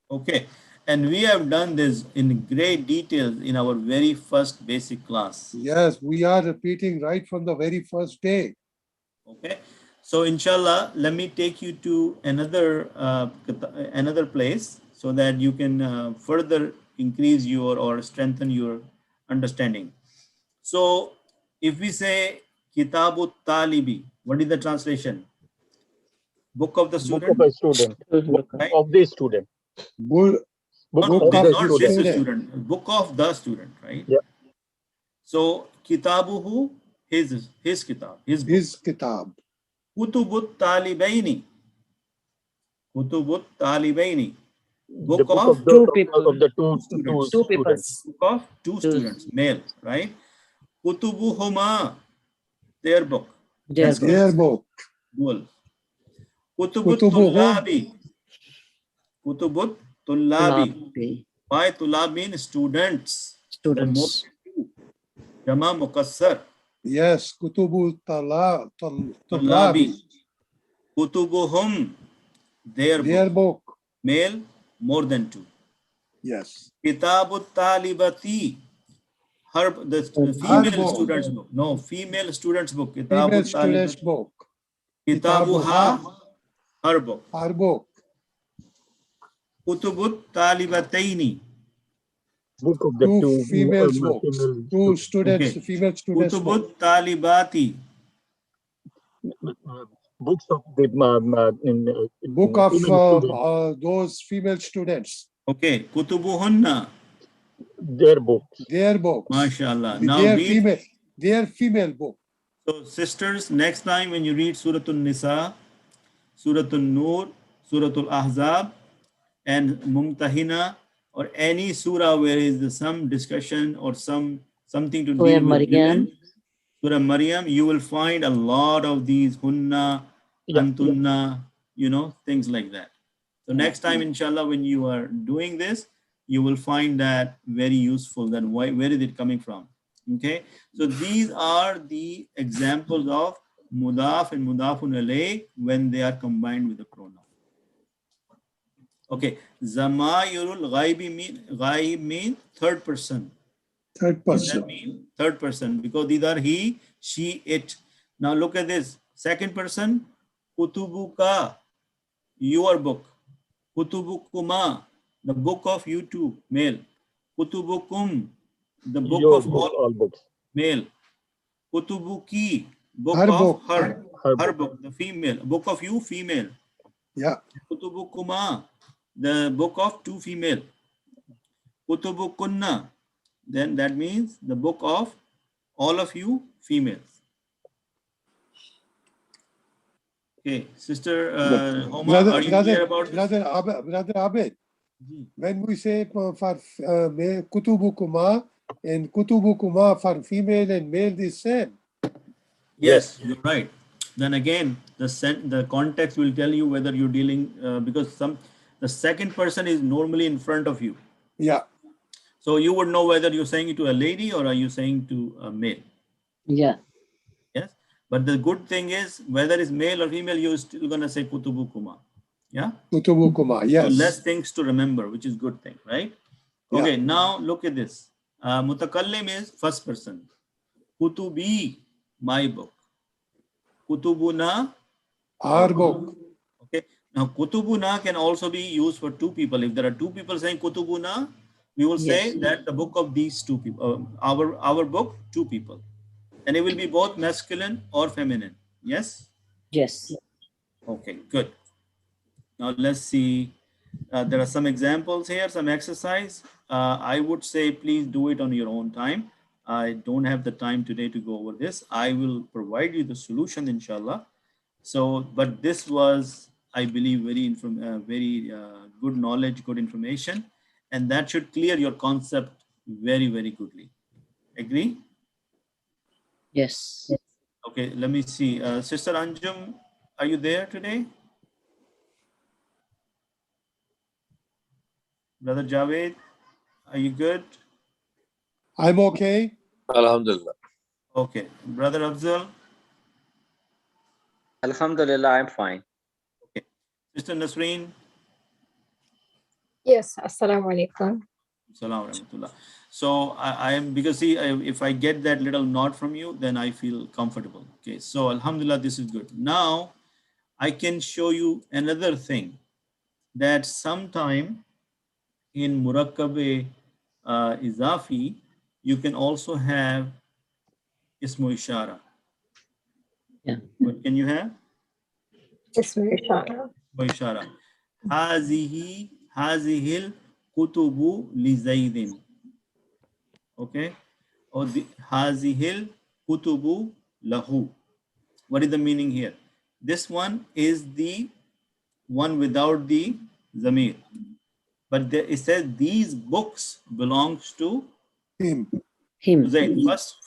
Okay. And we have done this in great detail in our very first basic class. Yes, we are repeating right from the very first day. Okay, so inshallah, let me take you to another place so that you can further increase your or strengthen your understanding. So if we say Kitabut Talibi, what is the translation? Book of the Book of student, a student. Book right? of the student. Book Book No, of of the not the this student. student. student, book of the student, right? Yeah. So Kitabuhu, his kitab, his book. His kitab. Kutubut Talibaini, Kutubut Talibaini, The book book of of the Two people. of the two students, Two students. peoples. book of two Two. students, male, right? Kutubuhuma, their book. Their That's book. Their book. dual. Kutubut Kutubuhum. Tullabi, Kutubut Tullabi. Labi. Why Tullab means students? So more Students. than two. Jama Mukassar, Yes, Kutubu Tullabi. Tullabi. Kutubuhum, their Their book. book. Male, more than two. Yes. Kitabut Talibati, the Her female book. students book. No, female students book. Female Kitabut student's Talibati. book. Kitabuha, her book. Her book. Kutubut Talibataini. Book of the Two two females books. female Two students, Okay. female students book. Kutubut Talibati. books of the Book of female students. those female students. Okay. Kutubuhunna. Their books. Their books. MashaAllah. Now Their read. female. Their female book. So sisters, next time when you read Suratul Nisa, Suratul Nur, Suratul Ahzab, and Mumtahina, or any surah where is some discussion or something to Surah deal with Maryam. women, Surah Maryam, you will find a lot of these hunna, Yeah, antunna, things like that. So next time, inshallah, when you are doing this, you will find that very useful. Then where is it coming from? Okay, so these are the examples of mudaf and mudafun alayh when they are combined with the pronoun. Okay, zamayirul ghaib mean third person. Third What does that person. mean? Third person, because these are he, she, it. Now look at this. Second person, kutubuka, your book. Kutubukuma, the book of you two, male. Kutubukum, the book your of book, all books. male. Kutubuki, book Her of book. her. Her Her book. book, the female. Book of you, female. Yeah. Kutubukuma, the book of two female. Kutubukunna, then that means the book of all of you females. Okay, sister Homa, Brother, are you brother, clear about this? brother Abid, when we say for kutubukuma and kutubukuma for female and male the same. Yes, you're right. Then again, the context will tell you whether you're dealing because the second person is normally in front of you. Yeah. So you would know whether you're saying it to a lady or are you saying to a male. Yeah. Yes, but the good thing is whether it's male or female, you're still gonna say kutubukuma. Yeah. Kutubukuma. Yes. So less things to remember, which is good thing, right? Yeah. Okay, now look at this. Mutakallim is first person. Kutubi, my book. Kutubuna, Our book. okay. Now kutubuna can also be used for two people. If there are two people saying kutubuna, we will say Yes. that the book of these two people, our book, two people. And it will be both masculine or feminine. Yes? Yes. Okay, good. Now let's see. There are some examples here, some exercise. I would say please do it on your own time. I don't have the time today to go over this. I will provide you the solution, inshallah. So, but this was, I believe, very good knowledge, good information, and that should clear your concept very, very goodly. Agree? Yes. Okay, let me see. Sister Anjum, are you there today? Brother Javed, are you good? I'm okay. Alhamdulillah. Okay. Brother Afzal? Alhamdulillah, I'm fine. Okay. Sister Nasreen? Yes, assalamu alaikum. Salam rahmatullah. So I am, because see, if I get that little nod from you, then I feel comfortable. Okay, so alhamdulillah, this is good. Now I can show you another thing, that sometime in Murakkabe Izafi, you can also have Ismu Ishara. Yeah. What can you have? Ismu Ishara. Ismu Ishara. Hazihil kutubu li Zaidin. Okay. Or the Hazihil kutubu lahu. What is the meaning here? This one is the one without the zamir. But there, it says these books belongs to Him. Him. Zaid.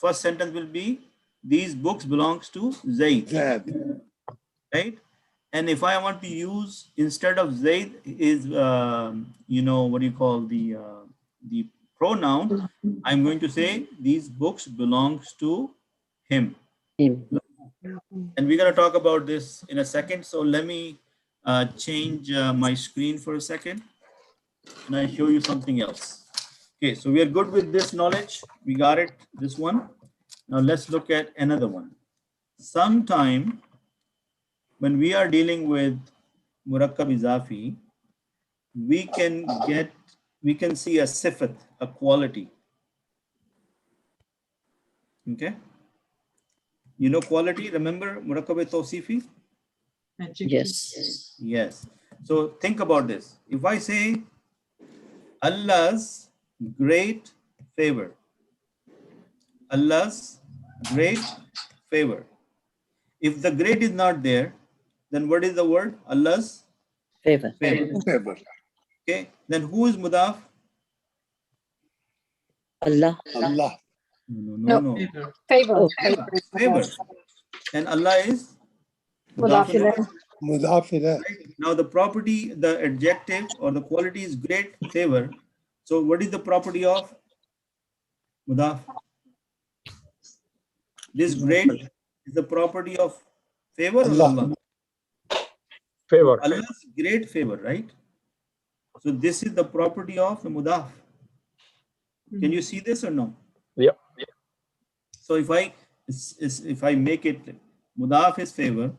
First sentence will be these books belongs to Zaid. Zad. Right? And if I want to use instead of Zaid is you know, what do you call the pronoun, I'm going to say these books belongs to him. Him. And we're going to talk about this in a second. So let me change my screen for a second and I show you something else. Okay, so we are good with this knowledge. We got it, this one. Now let's look at another one. Sometime when we are dealing with Murakkab Izafi, we can see a sifat, a quality. Okay. You know quality, remember Murakkab Tawsifi? Adjective. Yes. Yes. So think about this. If I say Allah's great favor, Allah's great favor. If the great is not there, then what is the word? Allah's Favor. favor. Favor. Okay. Then who is mudaf? Allah. Allah. No. Favor. Favor. Oh. Favor. Favor. And Allah is Mudaf mudaf. ilayh. Mudaf ilayh. Now the property, the adjective or the quality is great favor. So what is the property of mudaf? This great is the property of favor or Allah. Allah? Favor. Allah's great favor, right? So this is the property of the mudaf. Can you see this or no? Yeah. So if I make it mudaf is favor,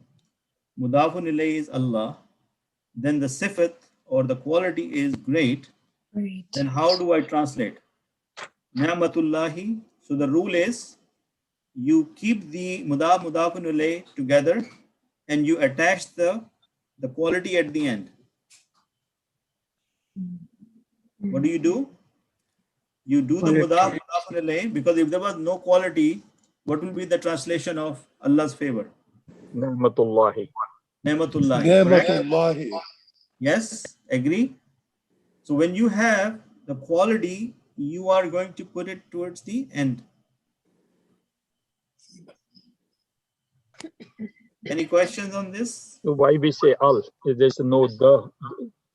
mudafun ilayhi is Allah, then the sifat or the quality is great. Great. Then how do I translate? Ni'matullahi. So the rule is you keep the mudafun ilayhi together and you attach the quality at the end. What do? You do the mudafun ilayhi, because if there was no quality, what will be the translation of Allah's favor? Ni'matullahi. Ni'matullahi. Correct? Ni'matullahi. Yes, agree? So when you have the quality, you are going to put it towards the end. Any questions on this? Why we say al? There's no the.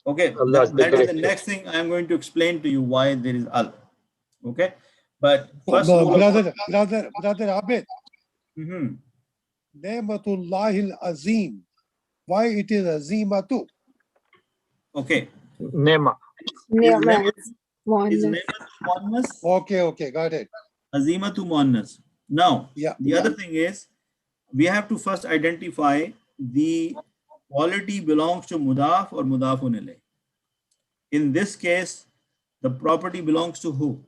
Okay, Allah is the that is the great. next thing I'm going to explain to you why there is al. Okay, but first Brother Abid. Mhm. Ni'matullahi al-azim. Why it is azimatu? Okay, Nema. Ni'ma is muannas. Ni'mat muannas, Okay, got it. azimatu muannas. Now, Yeah. the other thing is we have to first identify the quality belongs to mudaf or mudafun ilayh. In this case, the property belongs to who?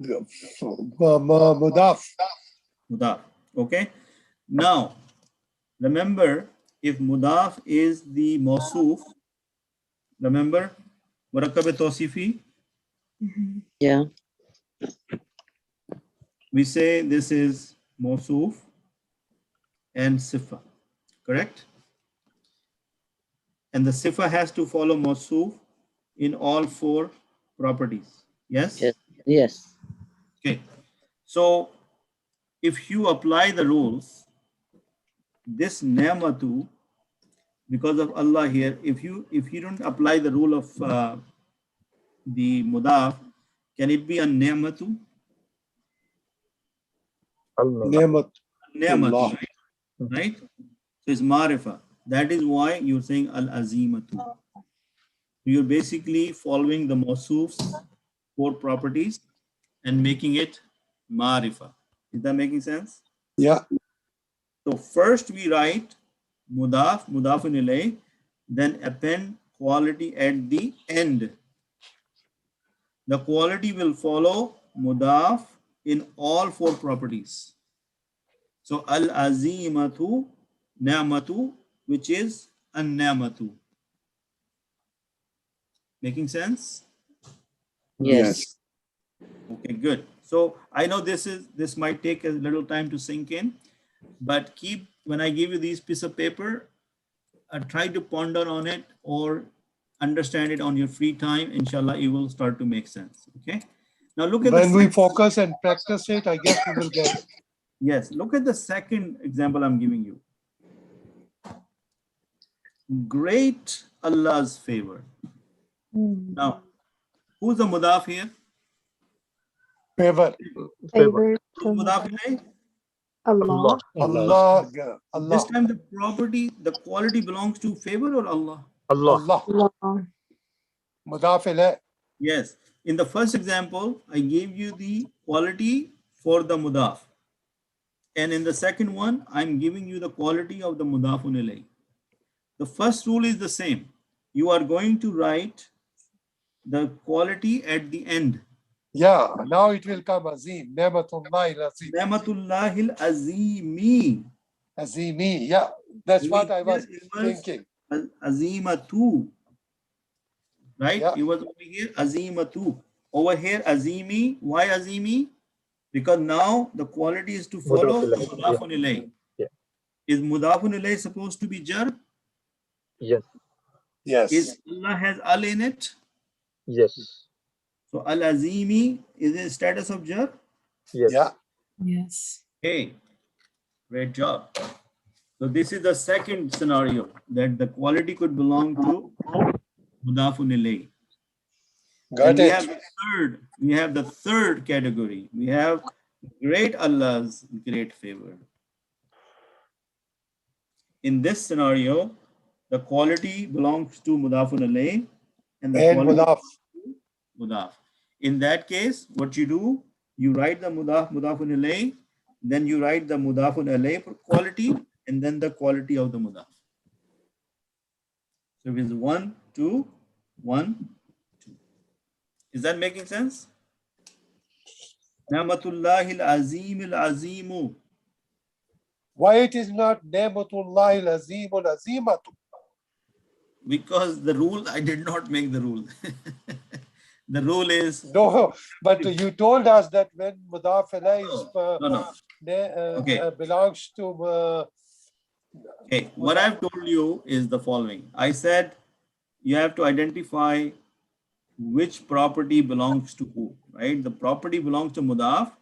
Mudaf. Mudaf. Okay. Now, remember, if mudaf is the mawsuf, remember, murakkab tawsifi, Yeah. we say this is mawsuf and sifa, correct? And the sifa has to follow mawsuf in all four properties. Yes? Yes. Yes. Okay. So if you apply the rules, this ni'matu, because of Allah here, if you don't apply the rule of the mudaf, can it be a ni'matu? Al-Nema. Ni'matu, right? So it's marifa. That is why you're saying al-azimatu. You're basically following the Mawsoof's 4 properties and making it Marifa. Is that making sense? Yeah. So first we write Mudaf, Mudafun ilayh, then append quality at the end. The quality will follow Mudaf in all 4 properties. So al-azimatu, ni'matu, which is an-ni'matu. Making sense? Yes. Okay, good. So I know this might take a little time to sink in, but when I give you these piece of paper, try to ponder on it or understand it on your free time. Inshallah, it will start to make sense. Okay. Now look at When we focus and practice it, I guess we will get it. Yes, look at the second example I'm giving you. Great Allah's favor. Now, who's the mudaf here? Favor. Favor Who's mudaf ilayh? Allah. Allah. This Allah. time the quality belongs to favor or Allah? Allah. Allah. Mudaf ilayh. Yes. In the first example, I gave you the quality for the mudaf. And in the second one, I'm giving you the quality of the mudafun ilayh. The first rule is the same. You are going to write the quality at the end. Yeah, now it will come Azim. Ni'matullahi al-Azim. Ni'matullahil azimi. Azimi. Yeah, that's what I was thinking. Azimatu. Right? Yeah. It was over here, Azimatu. Over here, Azimi. Why Azimi? Because now the quality is to follow the Mudafun ilayh. Yeah. Is Mudafun ilayh supposed to be jar? Yes. Yes. Is Allah has al in it? Yes. So al-azimi is in status of jar? Yes. Yeah. Yes. Hey, great job. So this is the second scenario that the quality could belong to Mudafun ilayh. Got And it. we have the third category. We have great Allah's great favor. In this scenario, the quality belongs to Mudafun alayh and the And quality Mudaf. Mudaf. In that case, what you do, you write the Mudafun alayh, then you write the Mudafun alayh quality, and then the quality of the Mudaf. So if it's 1, 2, 1, 2. Is that making sense? Ni'matullahi al-azim al-azimu. Why it is not Ni'matullahi al-Azim al-Azimatu? Because the rule, I did not make the rule. The rule is No, but you told us that when Mudaf ilayh is Okay. belongs to Okay, what I've told you is the following. I said you have to identify which property belongs to who, right? The property belongs to Mudaf,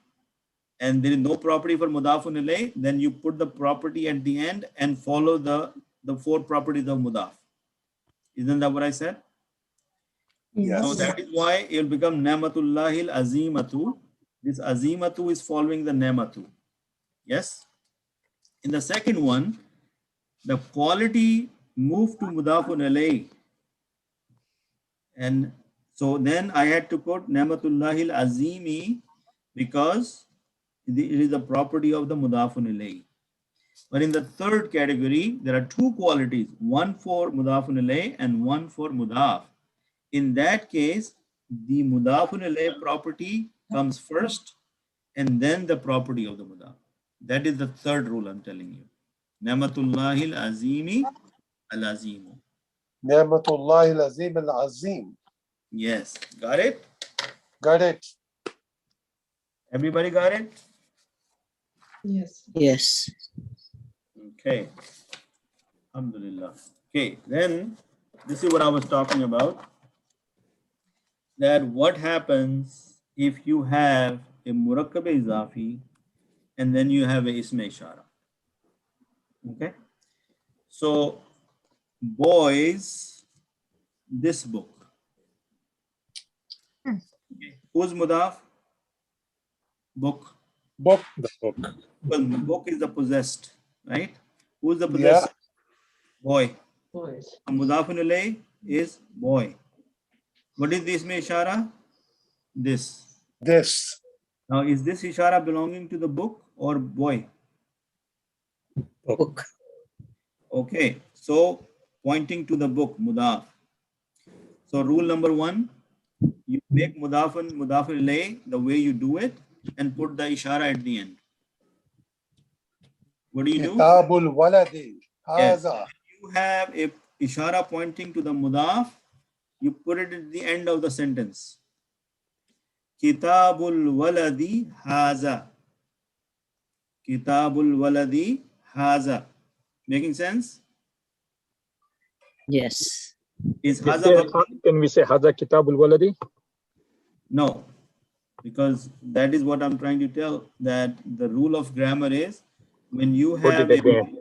and there is no property for Mudafun ilayh, then you put the property at the end and follow the 4 properties of Mudaf. Isn't that what I said? Yes. So that is why it will become Ni'matullahil azimatu. This azimatu is following the Ni'matu. Yes? In the second one, the quality moved to Mudafun alayh. And so then I had to put Ni'matullahil azimi because it is a property of the Mudafun ilayh. But in the third category, there are 2 qualities, one for Mudafun ilayh and one for Mudaf. In that case, the Mudafun ilayh property comes first and then the property of the Mudaf. That is the third rule I'm telling you. Ni'matullahil azimi al-azimu. Ni'matullahi al-Azim al-Azim. Yes, got it? Got it. Everybody got it? Yes. Yes. Okay. Alhamdulillah. Okay, then this is what I was talking about. That what happens if you have a murakkab izafi and then you have a ism ishara. Okay. So boys, this book. Okay. Who's mudaf? Book. Book. The book. Well, book is the possessed, right? Who's the Yeah. possessed? Boy. Boys. Mudafun ilayh is boy. What is the isme ishara? This. This. Now, is this ishara belonging to the book or boy? Book. Okay, so pointing to the book, mudaf. So rule number 1, you make mudafun ilayh the way you do it and put the ishara at the end. What do you do? Kitabul waladi. Yes. Haza. You have a ishara pointing to the mudaf, you put it at the end of the sentence. Kitabul waladi haza. Kitabul waladi haza. Making sense? Yes. Is Is haza there, mabni? can we say Haza Kitabul Waladi? No, because that is what I'm trying to tell, that the rule of grammar is when you Put have it a at the end.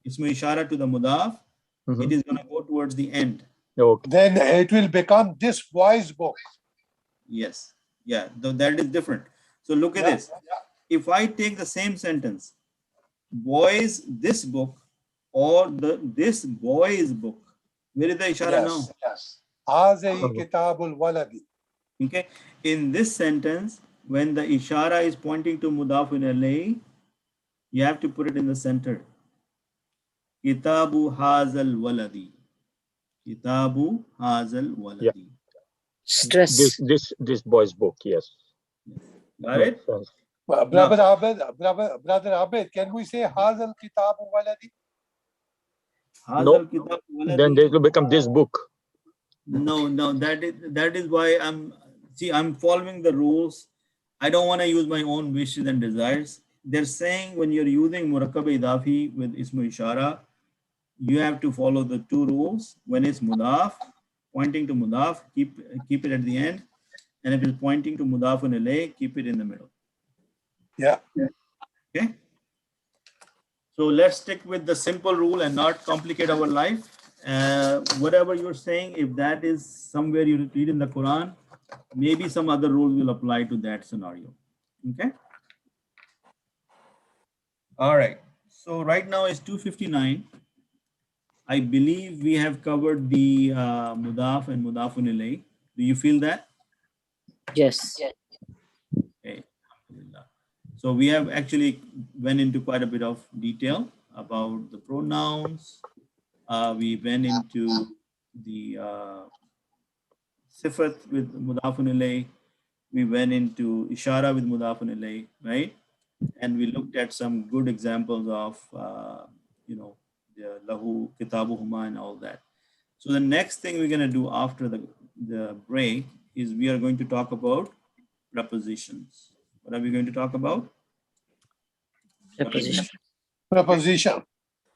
ismu ishara to the mudaf, it is going to go towards the end. Okay. Then it will become this boy's book. Yes. Yeah, that is different. So look at Yeah. this. If I take the same sentence, boys this book or this boy's book, where is the ishara now? Yes. Haza kitabul waladi. Okay. In this sentence, when the ishara is pointing to mudafun alayhi, you have to put it in the center. Kitabu hazal waladi. Kitabu hazal Yeah. waladi. Stress. This boy's book, yes. Got Makes it? sense. Brother Abid, can we say Hazal kitabu waladi? Hazal No, kitabu then waladi. it will become this book. No, that is why I'm following the rules. I don't want to use my own wishes and desires. They're saying when you're using murakkab idafi with ismu ishara, you have to follow the 2 rules. When it's mudaf, pointing to mudaf, keep it at the end. And if it's pointing to mudafun ilayh, keep it in the middle. Yeah. Okay. So let's stick with the simple rule and not complicate our life. Whatever you're saying, if that is somewhere you read in the Quran, maybe some other rules will apply to that scenario. Okay. All right. So right now it's 2:59. I believe we have covered the mudaf and mudafun ilayh. Do you feel that? Yes. Okay. Alhamdulillah. So we have actually went into quite a bit of detail about the pronouns. We went into the sifat with mudafun ilayh. We went into ishara with mudafun ilayh, right? And we looked at some good examples of, the lahu, kitabuhuma and all that. So the next thing we're going to do after the break is we are going to talk about prepositions. What are we going to talk about? Preposition. Preposition.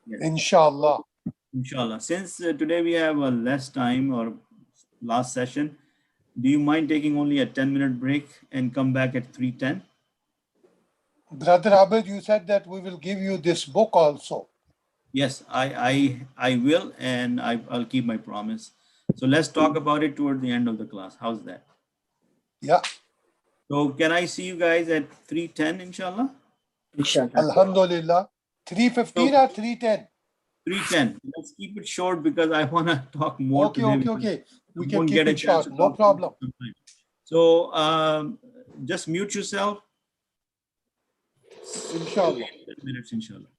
Yes. Inshallah. Inshallah. Since today we have less time or last session, do you mind taking only a 10-minute break and come back at 3:10? Brother Abid, you said that we will give you this book also. Yes, I will, and I'll keep my promise. So let's talk about it toward the end of the class. How's that? Yeah. So can I see you guys at 3:10, inshallah? Inshallah. Alhamdulillah. 3:15 or 3:10? 3:10. Let's keep it short because I want to talk more Okay, today. okay. We I can won't keep get a it chance short. to No talk problem. sometime. So just mute yourself. Inshallah. 10 minutes, inshallah.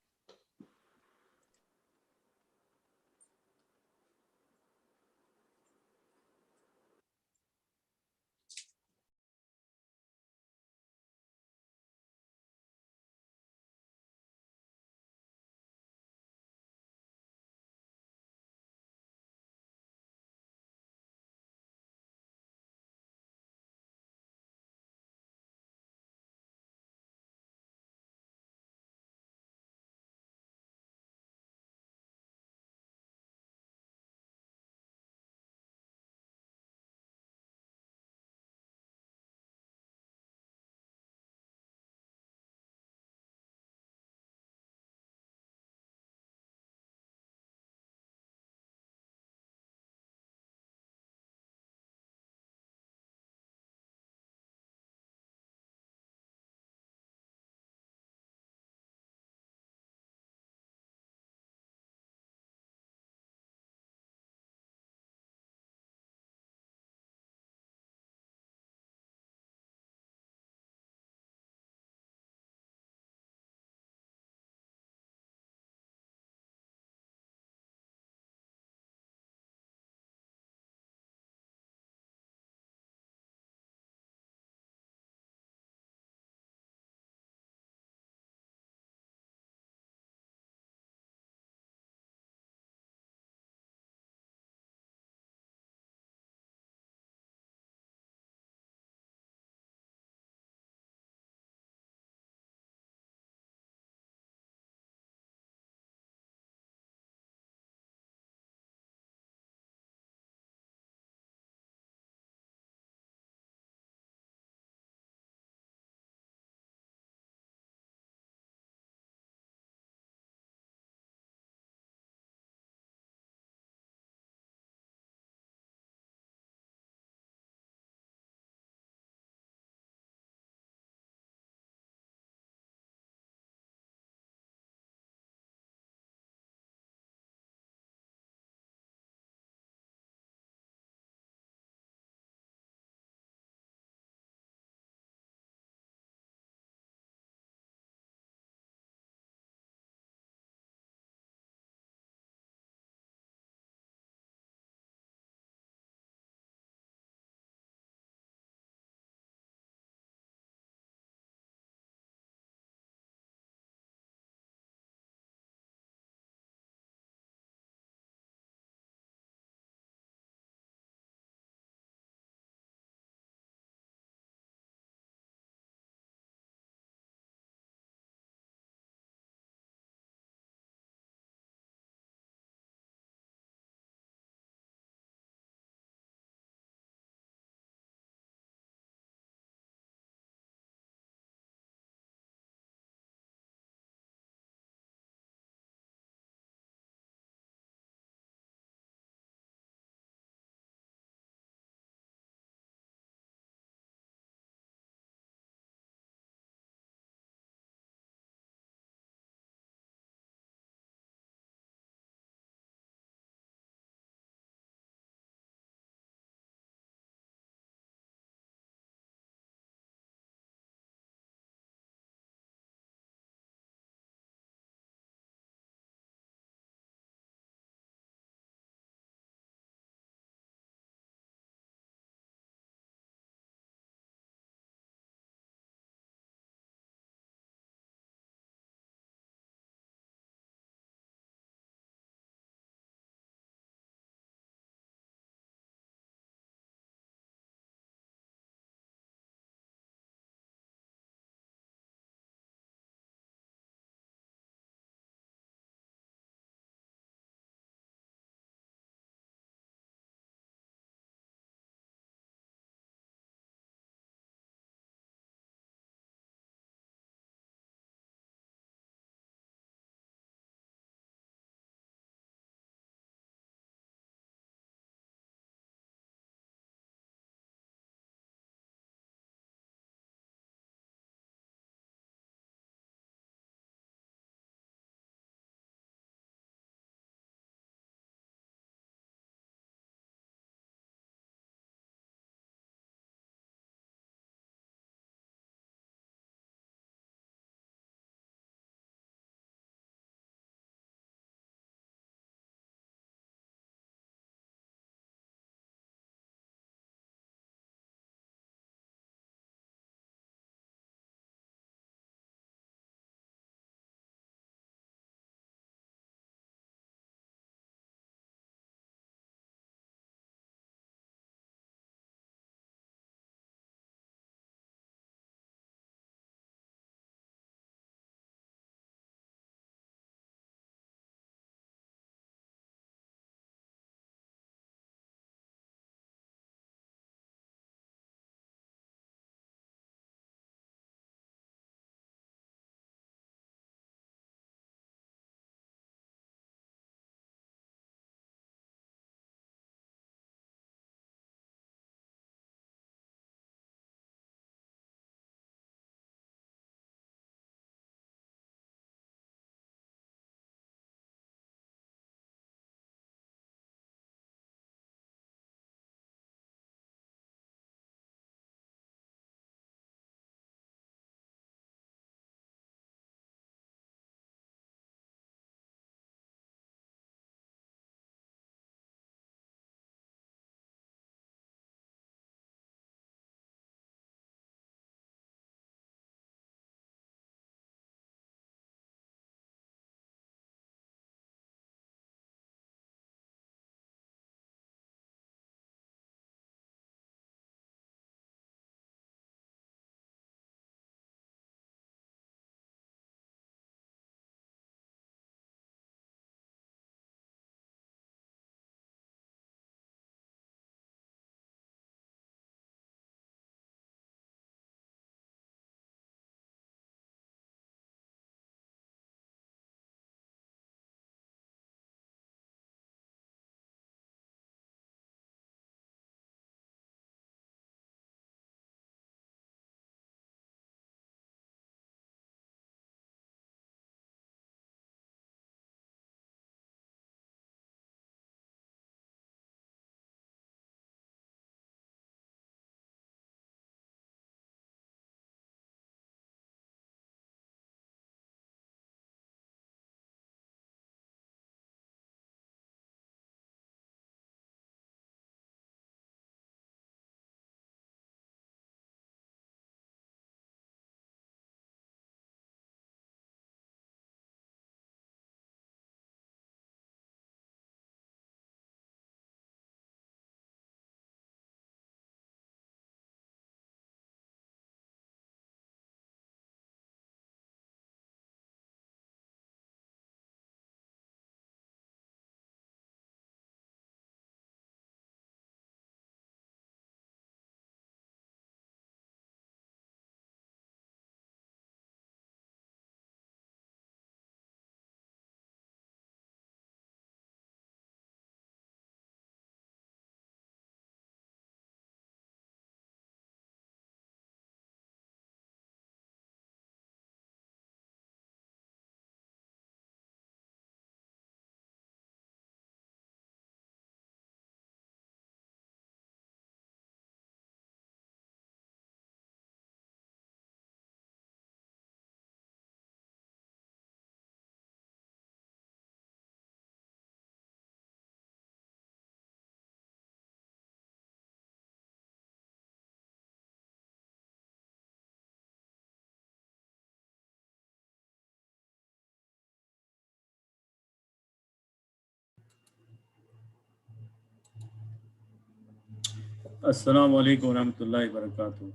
Assalamu alaikum wa rahmatullahi wa barakatuh.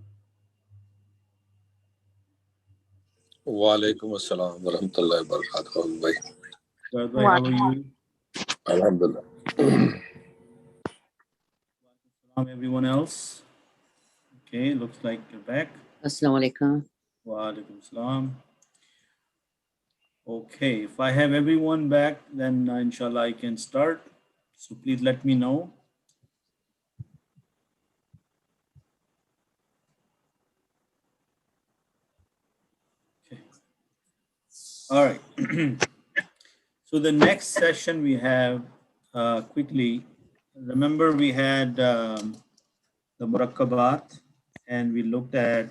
Walaikum assalam wa rahmatullahi wa barakatuh. Bhai. How are you? Alhamdulillah. Everyone else? Okay, looks like you're back. Assalamu alaikum. Wa alaikum salam. Okay, if I have everyone back, then inshallah I can start. So please let me know. Okay. All right. So the next session we have quickly, remember we had the murakkabat and we looked at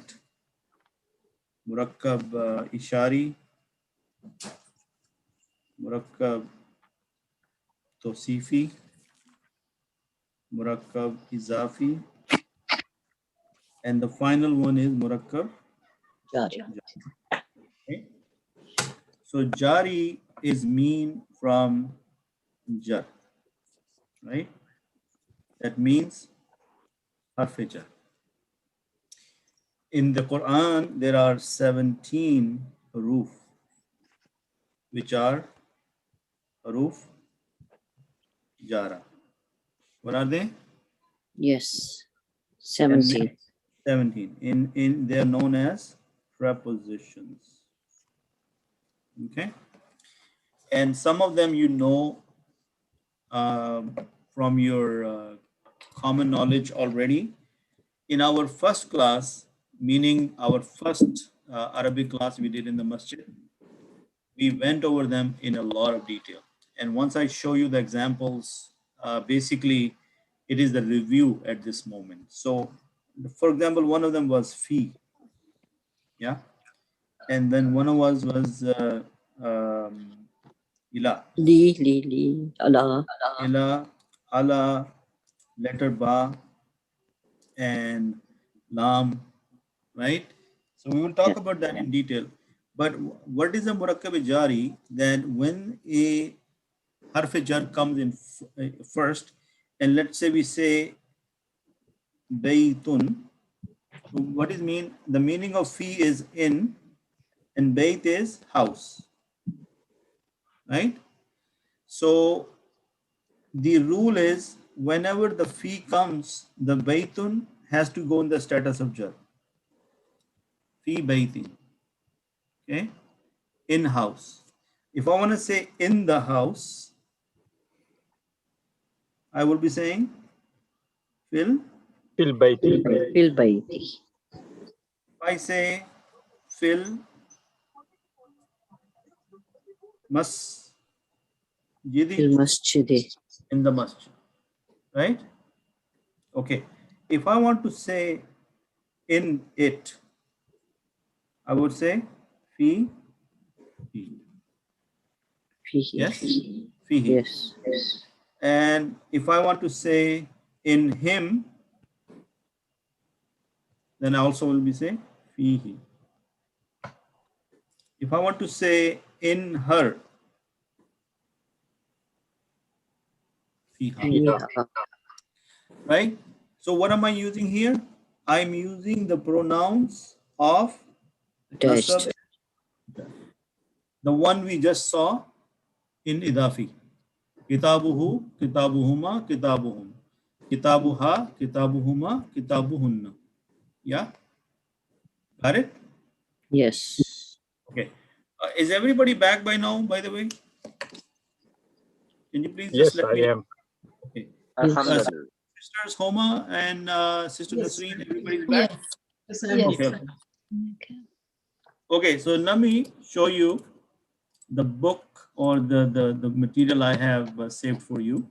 murakkab ishari, murakkab tawsifi, murakkab izafi, and the final one is murakkab Jari. okay. So jari is mean from jar, right? That means harf jar. In the Quran, there are 17 huruf, which are huruf jara. What are they? Yes. 17. 17. In they are known as prepositions. Okay. And some of them you know from your common knowledge already. In our first class, meaning our first Arabic class we did in the masjid, we went over them in a lot of detail. And once I show you the examples, basically it is the review at this moment. So for example, one of them was fee. Yeah. And then one of us was ila. Li, Allah. Ila, ala, letter ba, and lam, right? So we will talk about that in detail. But what is a murakkab jari? That when a harf jar comes in first, and let's say we say baytun, what is mean? The meaning of fi is in, and bayt is house, right? So the rule is whenever the fi comes, the baytun has to go in the status of jar. Fi baytin, okay? In house. If I want to say in the house, I will be saying fil. Fil bayti. Fil bayti. If I say fil masjidi, Fil masjidi. in the masjid, right? Okay. If I want to say in it, I would say fi. Fihi. Yes, fihi. Yes. And if I want to say in him, then I also will be saying fihi. If I want to say in her, fiha. Fiha. Right? So what am I using here? I'm using the pronouns of Attached. nasab, the one we just saw in idafi. Kitabuhu, kitabuhuma, kitabuhum. Kitabuha, kitabuhuma, kitabuhunna. Yeah? Got it? Yes. Okay. Is everybody back by now, by the way? Can you please Yes, just let I me know? am. Okay. Alhamdulillah. Sisters Homa and Sister Yes. Nasreen, everybody's back? Yes. Okay. Okay, so let me show you the book or the material I have saved for you.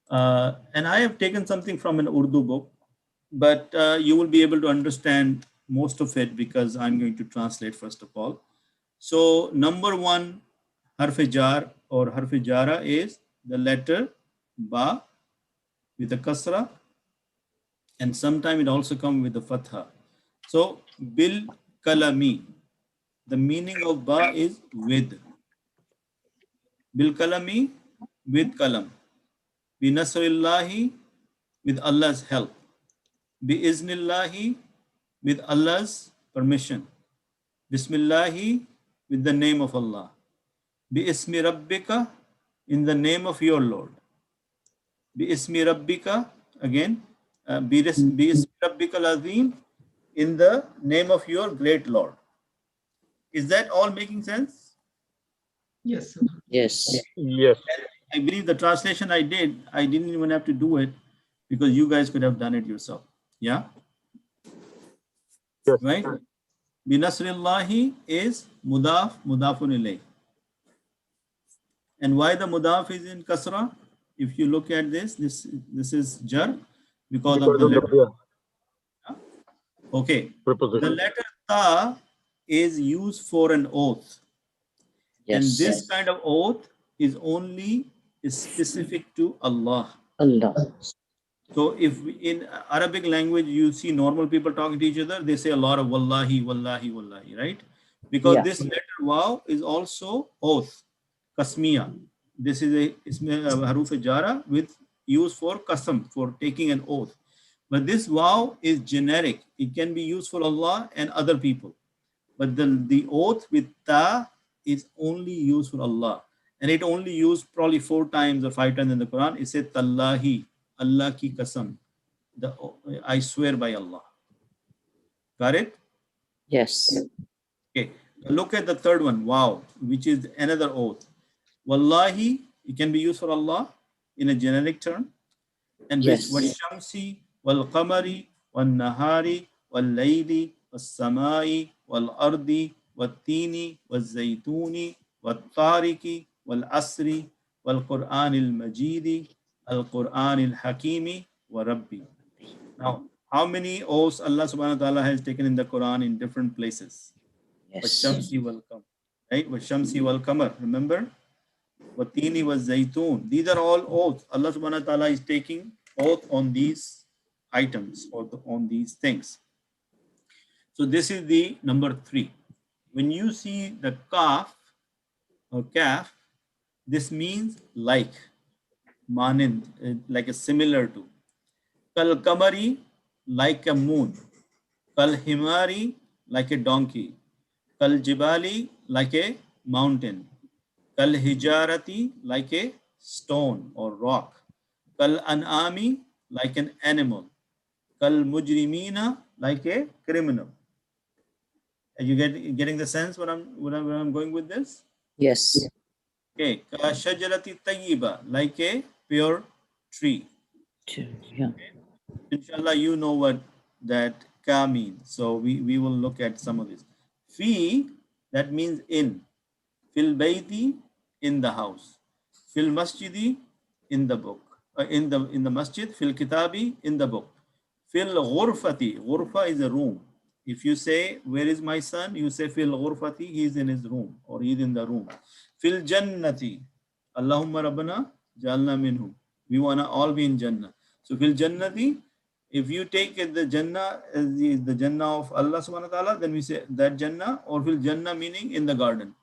And I have taken something from an Urdu book, but you will be able to understand most of it because I'm going to translate first of all. So number one, harf jar or harf jara is the letter ba with a kasra, and sometimes it also comes with the fatha. So bil kalami, the meaning of ba is with. Bil kalami, with kalam. Bi nasrillahi, with Allah's help. Bi-iznillahi, with Allah's permission. Bismillahi, with the name of Allah. Bi-ismi rabbika, in the name of your Lord. Bi-ismi rabbika, again, bi-ismi rabbika al-azim, in the name of your great Lord. Is that all making sense? Yes. Yes. Yes. I believe the translation I didn't even have to do it because you guys could have done it yourself. Yeah? Yes. Right? Binasrillahi is mudaf, mudafun ilayh. And why the mudaf is in kasra? If you look at this is jar because of the letter. Okay. Preposition. The letter ta is used for an oath. And Yes. this kind of oath is only specific to Allah. Allah. So if in Arabic language you see normal people talking to each other, they say a lot of wallahi, wallahi, wallahi, right? Because Yeah. this letter waw is also oath, kasmiya. This is a haruf jara with used for qasam, for taking an oath. But this waw is generic. It can be used for Allah and other people. But the oath with ta is only used for Allah. And it only used probably 4 times or 5 times in the Quran. It said tallahi, Allah ki qasam. I swear by Allah. Got it? Yes. Okay. Look at the third one, wow, which is another oath. Wallahi, it can be used for Allah in a generic term. And Yes. which washamsi, wal qamari, wal nahari, wal layli, wal samai, wal ardi, wal tini, wal zaytuni, wal tariki, wal asri, wal Qur'an al-Majidi, al Qur'an al-Hakimi, wa Rabbi. Now, how many oaths Allah subhanahu wa ta'ala has taken in the Quran in different places? Yes. Washamsi wal qamar, right? Washamsi wal qamar, remember? Watini was zaytun. These are all oaths. Allah subhanahu wa ta'ala is taking oath on these items or on these things. So this is the number 3. When you see the kaf or kaf, this means like, manind, like a similar to. Kal kamari, like a moon. Kal himari, like a donkey. Kal jibali, like a mountain. Kal hijarati, like a stone or rock. Kal an'ami, like an animal. Kal mujrimina, like a criminal. Are you getting the sense where I'm going with this? Yes. Okay. Ka shajarati tayyiba, like a pure tree. Yeah. Inshallah, you know what that ka means. So we will look at some of this. Fi, that means in. Fil bayti, in the house. Fil masjidi, in the book. In the masjid. Fil kitabi, in the book. Fil ghurfati, ghurfa is a room. If you say, where is my son? You say, fil ghurfati, he is in his room or he is in the room. Fil jannati, Allahumma rabbana jalna minhum. We want to all be in Jannah. So fil jannati, if you take it the Jannah as the Jannah of Allah subhanahu wa ta'ala, then we say that Jannah, or fil Jannah meaning in the garden.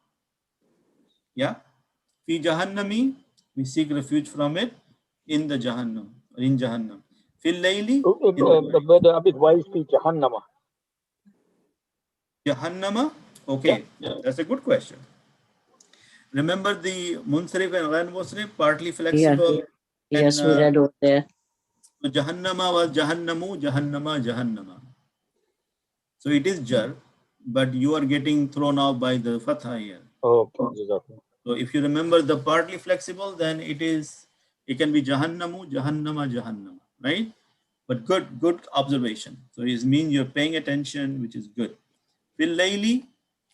Yeah. Fi jahannami, we seek refuge from it in the Jahannam, or in Jahannam. Fil layli, Brother Abid, why is the Jahannama? Jahannama? Okay, that's a good question. Remember the Munsarif and Ghair Munsarif, partly flexible. Yeah. Yes, we read over there. So Jahannama was Jahannamu, Jahannama, Jahannama. So it is Jar, but you are getting thrown out by the Fatha here. Okay. So if you remember the partly flexible, then it can be Jahannamu, Jahannama, Jahannama, right? But good observation. So it means you're paying attention, which is good. Fil layli,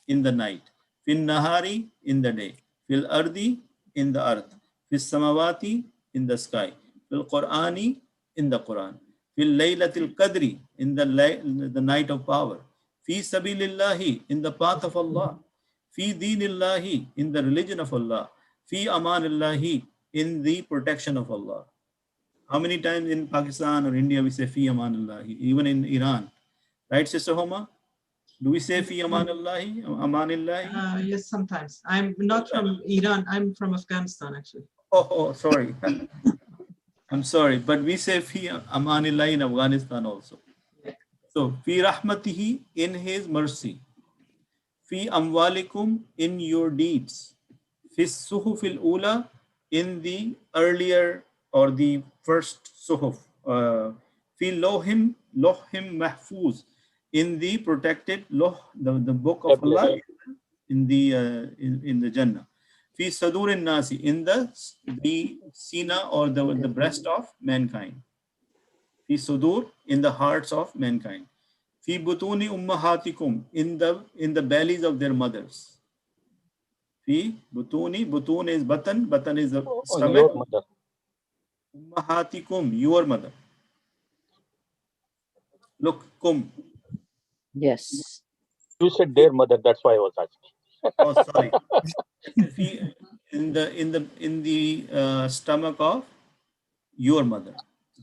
in the night. Fil nahari, in the day. Fil ardi, in the earth. Fil samawati, in the sky. Fil Qur'ani, in the Quran. Fil laylatil qadri, in the night of power. Fi sabilillahi, in the path of Allah. Fi dinillahi, in the religion of Allah. Fi amanillahi, in the protection of Allah. How many times in Pakistan or India we say fi amanillahi? Even in Iran. Right, Sister Homa? Do we say fi amanillahi? Amanillahi? Yes, sometimes. I'm not from Iran. I'm from Afghanistan, actually. Oh, sorry. I'm sorry, but we say fi amanillahi in Afghanistan also. So, fi rahmatihi, in his mercy. Fi amwalikum, in your deeds. Fi suhufil ula, in the earlier or the first suhuf. Fi lohim mahfuz, in the protected loh, the book of Allah, in the Jannah. Fi sadurin nasi, in the sina or the breast of mankind. Fi sudur, in the hearts of mankind. Fi butuni ummahatikum, in the bellies of their mothers. Fi butuni, butun is batan is the stomach. Your mother. Ummahatikum, your mother. Look, kum. Yes. You said their mother. That's why I was asking. Oh, sorry. Fi, in the stomach of your mother.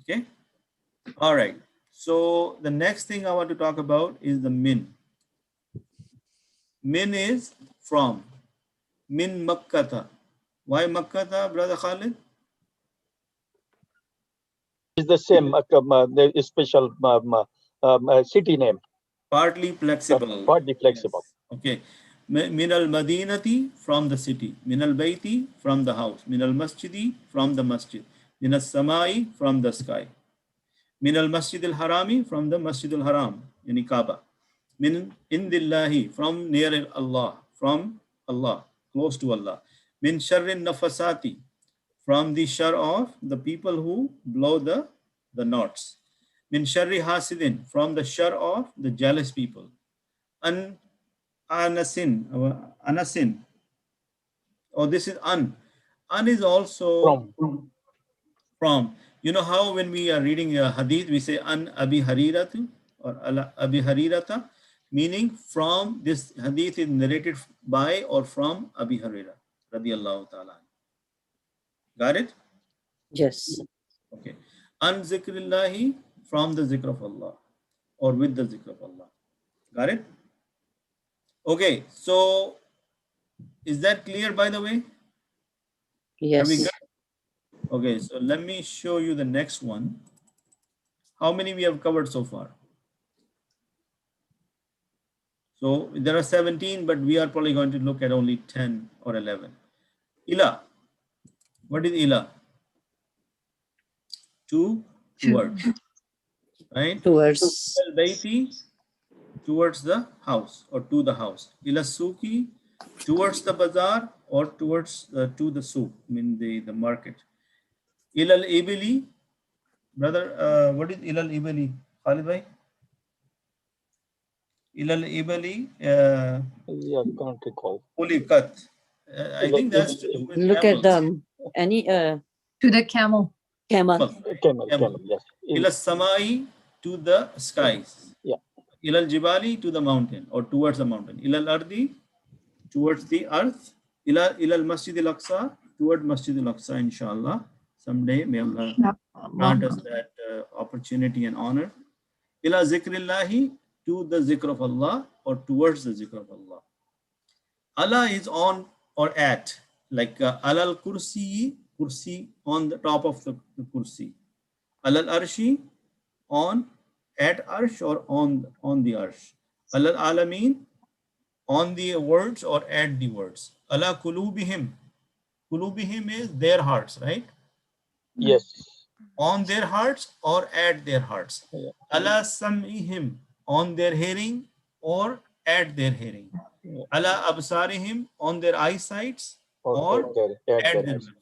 Okay. All right. So the next thing I want to talk about is the min. Min is from. Min Makkata. Why Makkata, Brother Khalid? It's the same the special city name. Partly flexible. Partly flexible. Yes. Okay. Min al Madinati, from the city. Min al Baiti, from the house. Min al Masjidi, from the masjid. Min al Samai, from the sky. Min al Masjid al Harami, from the Masjid al Haram, yani Kaaba. Min indillahi, from near Allah, from Allah, close to Allah. Min sharrin nafasati, from the shar of the people who blow the knots. Min sharri hasidin, from the shar of the jealous people. Anasin. Oh, this is an. An is also from. You know how when we are reading a hadith, we say an Abi Hariratu or ala Abi Harirata, meaning from this hadith is narrated by or from Abi Harira radiyallahu ta'ala. Got it? Yes. Okay. An zikrillahi, from the zikr of Allah or with the zikr of Allah. Got it? Okay. So is that clear, by the way? Yes. Are we good? Okay. So let me show you the next one. How many we have covered so far? So there are 17, but we are probably going to look at only 10 or 11. Ila. What is ila? Towards. Right? Towards. Al-Bayti, towards the house or to the house. Ila suki, towards the bazaar or towards to the souk, I mean the market. Ila al-ibili, brother, what is ila al-ibili? Khalid bhai? Ila al-ibili, Yeah, can't recall. ulikat. I think that's to do with Look at camels. any To the camel. camel. Camel, yes. Ila samai, to the skies. Yeah. Ila al-jibali, to the mountain or towards the mountain. Ila al-ardi, towards the earth. Ila al-masjid al-aqsa, toward masjid al-aqsa, inshallah. Someday may Allah grant us that opportunity and honor. Ila zikrillahi, to the zikr of Allah or towards the zikr of Allah. Allah is on or at, like alal kursi, kursi on the top of the kursi. Alal arshi, on, at arsh or on the arsh. Alal alameen, on the words or at the words. Ala kulubihim. Kulubihim is their hearts, right? Yes. On their hearts or at their hearts. Yeah. Ala sam'ihim, on their hearing or at their hearing. Yeah. Ala absarihim, on their eyesights or at their at their eyes. eyesight.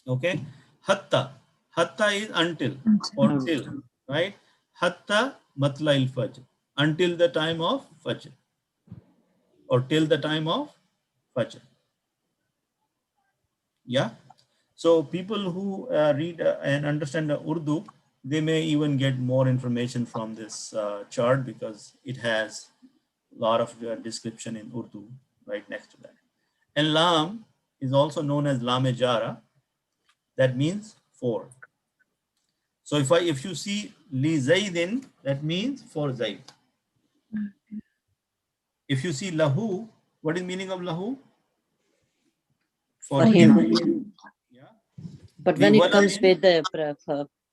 Okay. Hatta. Hatta is until or till, right? Hatta matla'il fajr, until the time of fajr or till the time of fajr. Yeah. So people who read and understand Urdu, they may even get more information from this chart because it has a lot of description in Urdu right next to that. And lam is also known as lam-e-jara. That means for. So if you see li zaydin, that means for Zayd. If you see lahu, what is meaning of lahu? For him. Yeah. But when it comes with the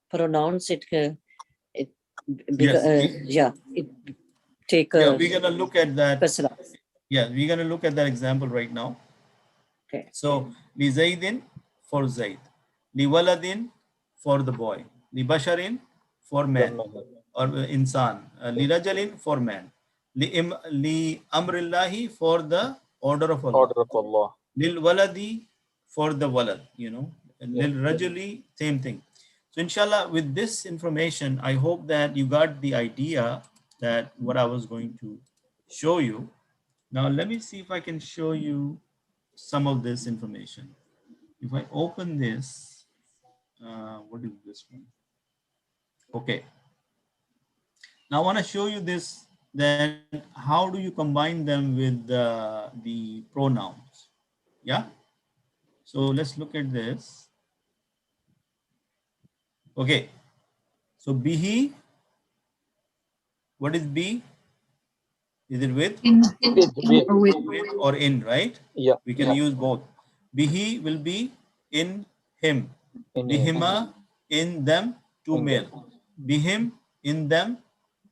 pronouns, it Because, Yes. it take Yeah, a we're gonna look at that. kasra. Yeah, we're gonna look at that example right now. Okay. So li Zaidin for Zaid, li waladin for the boy, li basharin for man or insan, li rajalin for man, li amrillahi for the order of Allah, Order of Allah. lil waladi for the walad, you know, Yeah. lil rajuli, same thing. So inshallah, with this information, I hope that you got the idea that what I was going to show you. Now let me see if I can show you some of this information. If I open this, what is this one? Okay. Now I want to show you this, that how do you combine them with the pronouns? Yeah. So let's look at this. Okay. So bihi, what is be? Is it with? With. Or with With or in, right? Yeah. We can use both. Bihi will be in him. In Bihima, in them, two In male. them. Bihim, in them,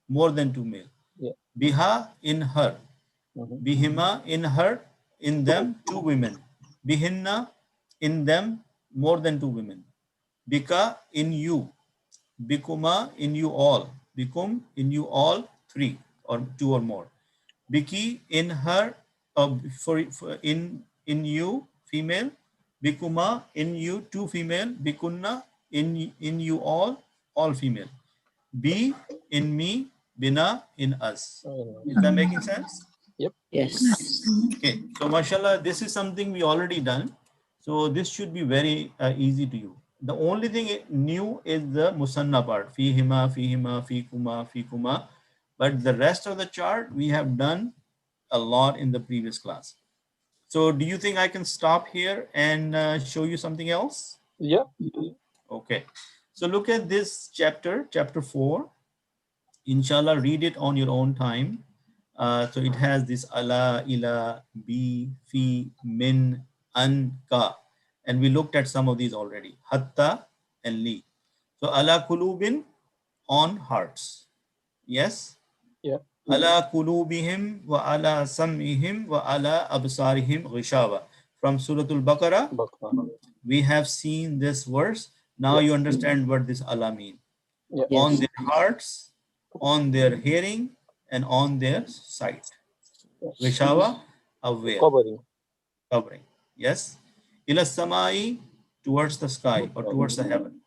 more than two male. Yeah. Biha, in her. Bihima, in her, in them, two women. Bihinna, in them, more than two women. Bika, in you. Bikuma, in you all. Bikum, in you all, three or two or more. Biki, in her, for in you, female. Bikuma, in you, two female. Bikunna, in you all female. Be, in me. Bina, in us. Is that making sense? Yes. Okay, so mashallah, this is something we already done. So this should be very easy to you. The only thing new is the musanna part. Fihima, fihima, fikuma, fikuma. But the rest of the chart we have done a lot in the previous class. So do you think I can stop here and show you something else? Yeah. Okay. So look at this chapter, chapter 4. Inshallah, read it on your own time. So it has this ala, ila, bi, fi, min, an, ka. And we looked at some of these already. Hatta and li. So ala kulubin, on hearts. Yes? Yeah. Ala kulubihim wa ala sam'ihim wa ala absarihim ghishawa. From Surah Al-Baqarah, we have seen this verse. Now you understand what this ala means. Yeah. On their hearts, on their hearing, and on their sight. Ghishawa, a veil, Covering. covering. Yes. Ila samai, towards the sky or towards the heaven.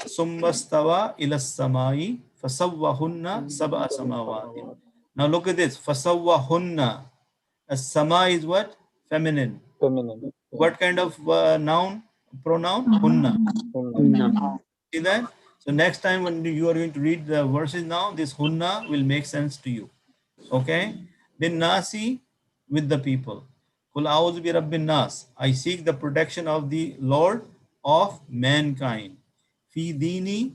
Summa stawa ila samai fasawwahunna sab'a samawatin. Now look at this. Fasawwahunna. As-sama is what? Feminine. Feminine. What kind of noun? Pronoun? Hunna. No. See that? So next time when you are going to read the verses now, this hunna will make sense to you. Okay? Bin nasi, with the people. Kul a'udhu bi rabbin nas. I seek the protection of the Lord of mankind. Fi dini,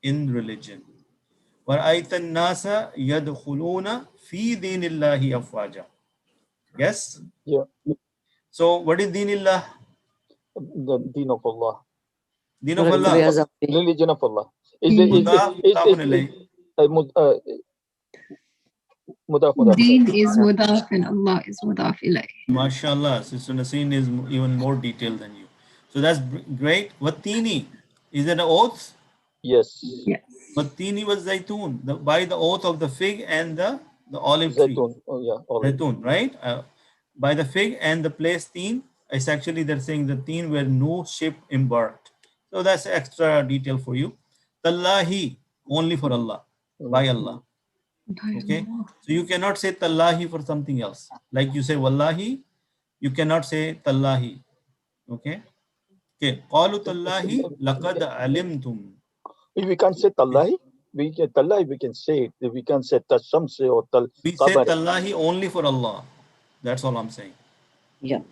in religion. وَرَأَيْتَ النَّاسَ يَدْخُلُونَ فِي دِينِ اللَّهِ أَفْوَاجًا. Yes? Yeah. So what is dinillah? The deen of Allah. Deen of Allah. Religion of Allah. Is Deen is mudaf and Allah is mudaf ilayh. MashaAllah. Sister Nasreen is even more detailed than you. So that's great. Watini. Is it an oath? Yes. Yes. Watini was zaytun. By the oath of the fig and the olive tree. Zaytun. Oh, yeah. Olive. Zaytun, right? By the fig and the place teen. It's actually they're saying the teen where no ship embarked. So that's extra detail for you. Tallahi, only for Allah. By Allah. Okay, so you cannot say tallahi for something else. Like you say wallahi, you cannot say tallahi. Okay. Okay. Qalu tallahi laqad alimtum. We can't say tallahi. Tallahi we can say it. We can say tashamsi or tal. We say tallahi only for Allah. That's all I'm saying. Yeah.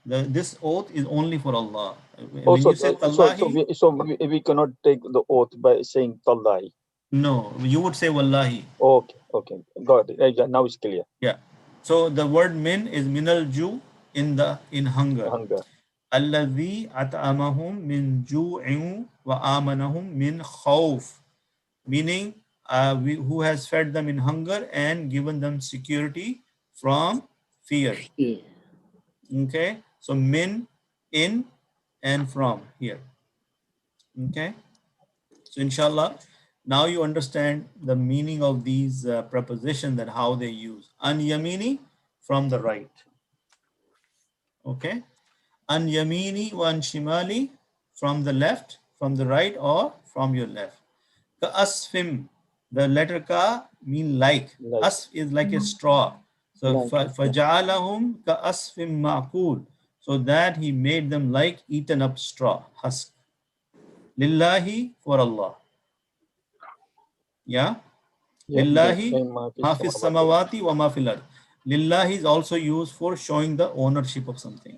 This oath is only for Allah. When Also, you say tallahi, we cannot take the oath by saying tallahi. No, you would say wallahi. Okay, okay, got it. Now it's clear. Yeah. So the word min is minal ju, in hunger. Hunger. Alladhi at'amahum min ju'in wa amanahum min khawf. Meaning who has fed them in hunger and given them security from fear. Yeah. Okay, so min, in, and from here. Okay, so inshallah, now you understand the meaning of these prepositions and how they use. An yamini, from the right. Okay, an yamini wa an shimali, from the left, from the right, or from your left. Ka asfim, the letter ka mean like. Like, Asf is like a straw. So like, yeah. faja'alahum ka asfim ma'kul. So that he made them like eaten up straw, husk. Lillahi, for Allah. Yeah. Yeah, that Lillahi same ma fis samawati wa ma fil ard. Lillahi is also used for showing the ownership of something.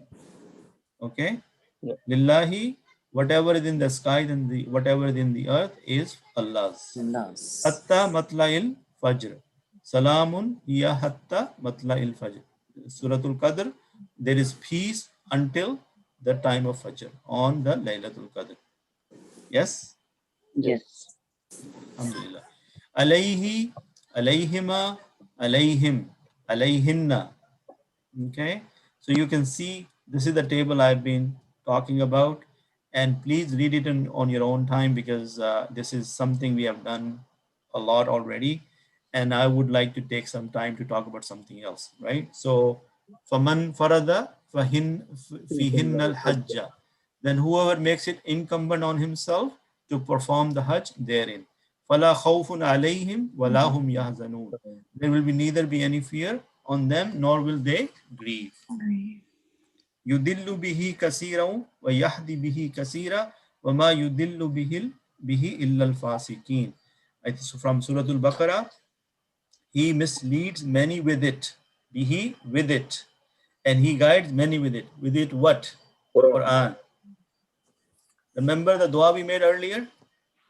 Okay. Yeah. Lillahi, whatever is in the sky and the whatever is in the earth is Allah's. Allah's. Hatta matla'il fajr. Salamun hiya hatta matla'il fajr. Suratul Qadr, there is peace until the time of Fajr on the Laylatul Qadr. Yes? Yes. Alhamdulillah. Alayhi, alayhima, alayhim, alayhinna. Okay, so you can see this is the table I've been talking about, and please read it on your own time because this is something we have done a lot already, and I would like to take some time to talk about something else, right? So, faman farada fihin al hajja, then whoever makes it incumbent on himself to perform the hajj therein. Fala khawfun alayhim wala hum yahzanun. There will be neither be any fear on them nor will they grieve. Yudillu bihi kasira wa yahdi bihi kasira wa ma yudillu bihi illa al-fasiqeen. So from Surah Al-Baqarah, he misleads many with it. Bihi, with it. And he guides many with it. With it what? Quran. Remember the dua we made earlier?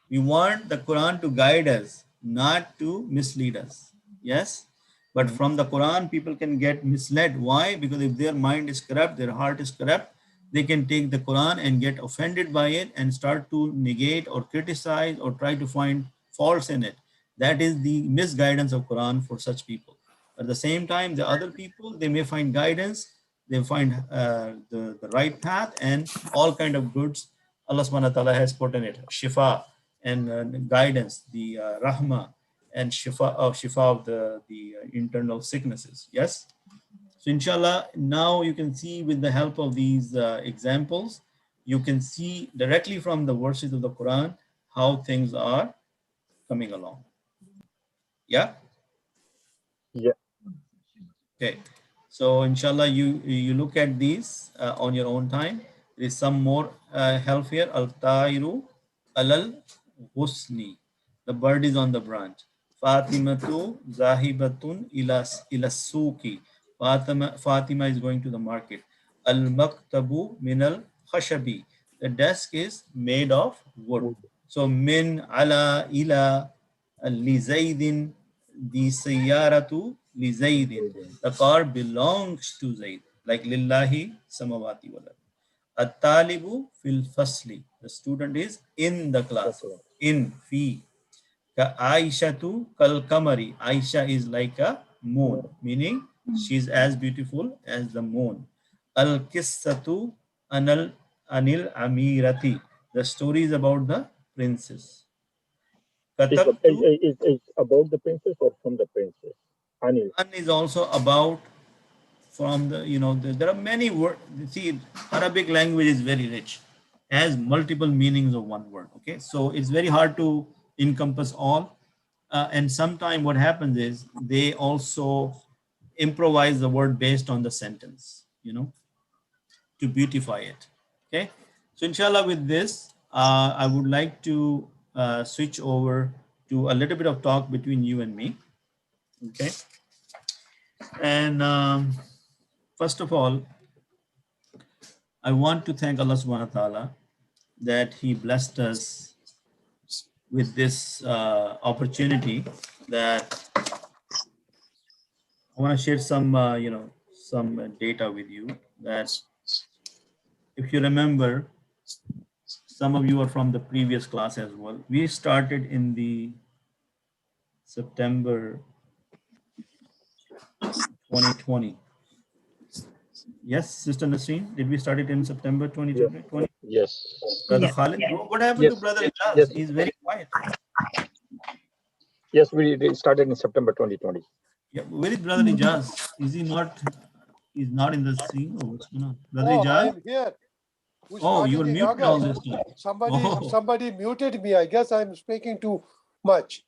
We want the Quran to guide us, not to mislead us. Yes? But from the Quran, people can get misled. Why? Because if their mind is corrupt, their heart is corrupt, they can take the Quran and get offended by it and start to negate or criticize or try to find faults in it. That is the misguidance of Quran for such people. At the same time, the other people, they may find guidance, they find the right path and all kind of goods Allah subhanahu wa ta'ala has put in it. Shifa and guidance, the rahma and shifa of the internal sicknesses. Yes. So inshallah, now you can see with the help of these examples, you can see directly from the verses of the Quran how things are coming along. Yeah. Yeah. Okay. So inshallah, you look at these on your own time. There is some more help here. Al-Tairu alal husni. The bird is on the branch. Fatimatu zahibatun ila suki. Fatima is going to the market. Al-maktabu min al-khashabi. The desk is made of wood. So min ala ila li zaydin the sayyaratu li zaydin. The car belongs to Zayd. Like lillahi samawati wal ard. At-talibu fil fasli. The student is in the class. In, fi. Ka Aishatu kal kamari. Aisha is like a moon, meaning she's as beautiful as the moon. Al kissatu anil amirati. The story is about the princess. Katabtu. Is about the princess or from the princess? Anil. An is also about from the, there are many words. See, Arabic language is very rich, has multiple meanings of one word. Okay, so it's very hard to encompass all. And sometimes what happens is they also improvise the word based on the sentence, to beautify it. Okay, so inshallah, with this, I would like to switch over to a little bit of talk between you and me. Okay, and first of all, I want to thank Allah subhanahu wa ta'ala that He blessed us with this opportunity that I want to share some, some data with you that if you remember, some of you are from the previous class as well. We started in the September 2020. Yes, Sister Nasreen, did we start it in September 2020? Yes. Brother Yeah. Khalid, what happened to Yes. Brother Ijaz? Yes. He's very quiet. Yes, we started in September 2020. Yeah, where is Brother Ijaz? Is he not? He's not in the scene, or what's going on? Brother Oh, Ijaz? I'm here. We Oh, you were started in muted all August. this time. Somebody, Oh. somebody muted me. I guess I'm speaking too much.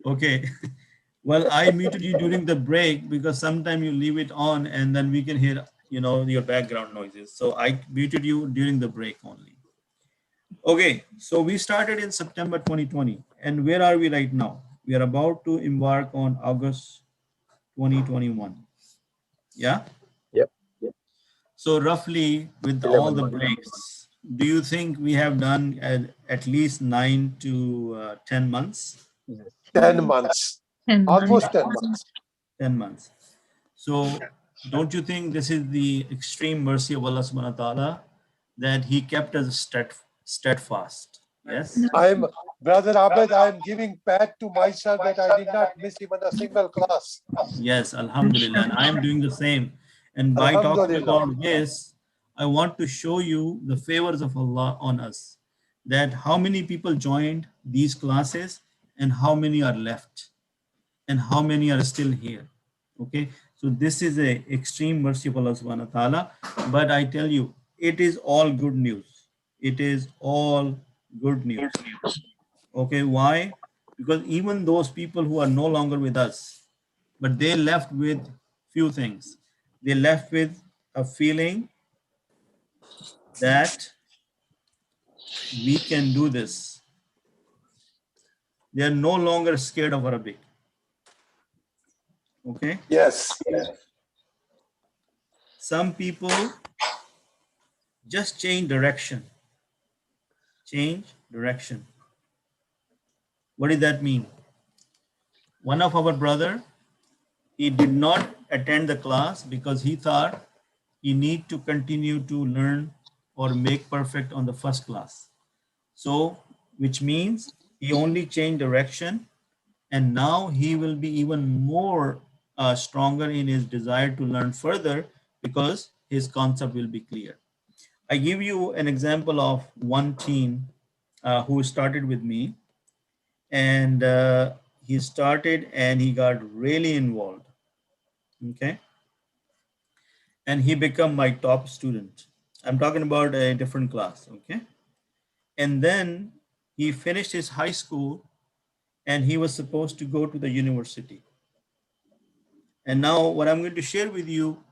Okay. Well, I muted you during the break because sometimes you leave it on and then we can hear, your background noises. So I muted you during the break only. Okay. So we started in September 2020. And where are we right now? We are about to embark on August 2021. Yeah. Yep. So roughly with 11 all the months. breaks, do you think we have done at least 9 to 10 months? Yes. 10 months, 10 almost months. 10 months. 10 months. So don't you think this is the extreme mercy of Allah subhanahu wa ta'ala that he kept us steadfast? Yes? I'm, Brother Abid, I'm giving pat to myself that I did not miss even a single class. Yes, Alhamdulillah. And I am doing the same. And by talking Alhamdulillah. about this, I want to show you the favors of Allah on us. That how many people joined these classes and how many are left and how many are still here. Okay, so this is a extreme mercy of Allah subhanahu wa ta'ala. But I tell you, it is all good news. It is all good news. Okay, why? Because even those people who are no longer with us, but they left with few things. They left with a feeling that we can do this. They are no longer scared of Arabic. Okay. Yes. Some people just change direction. Change direction. What did that mean? One of our brother, he did not attend the class because he thought he need to continue to learn or make perfect on the first class. So, which means he only changed direction, and now he will be even more stronger in his desire to learn further because his concept will be clear. I give you an example of one teen who started with me, and he started and he got really involved. Okay, and he became my top student. I'm talking about a different class. Okay, and then he finished his high school and he was supposed to go to the university. And now what I'm going to share with you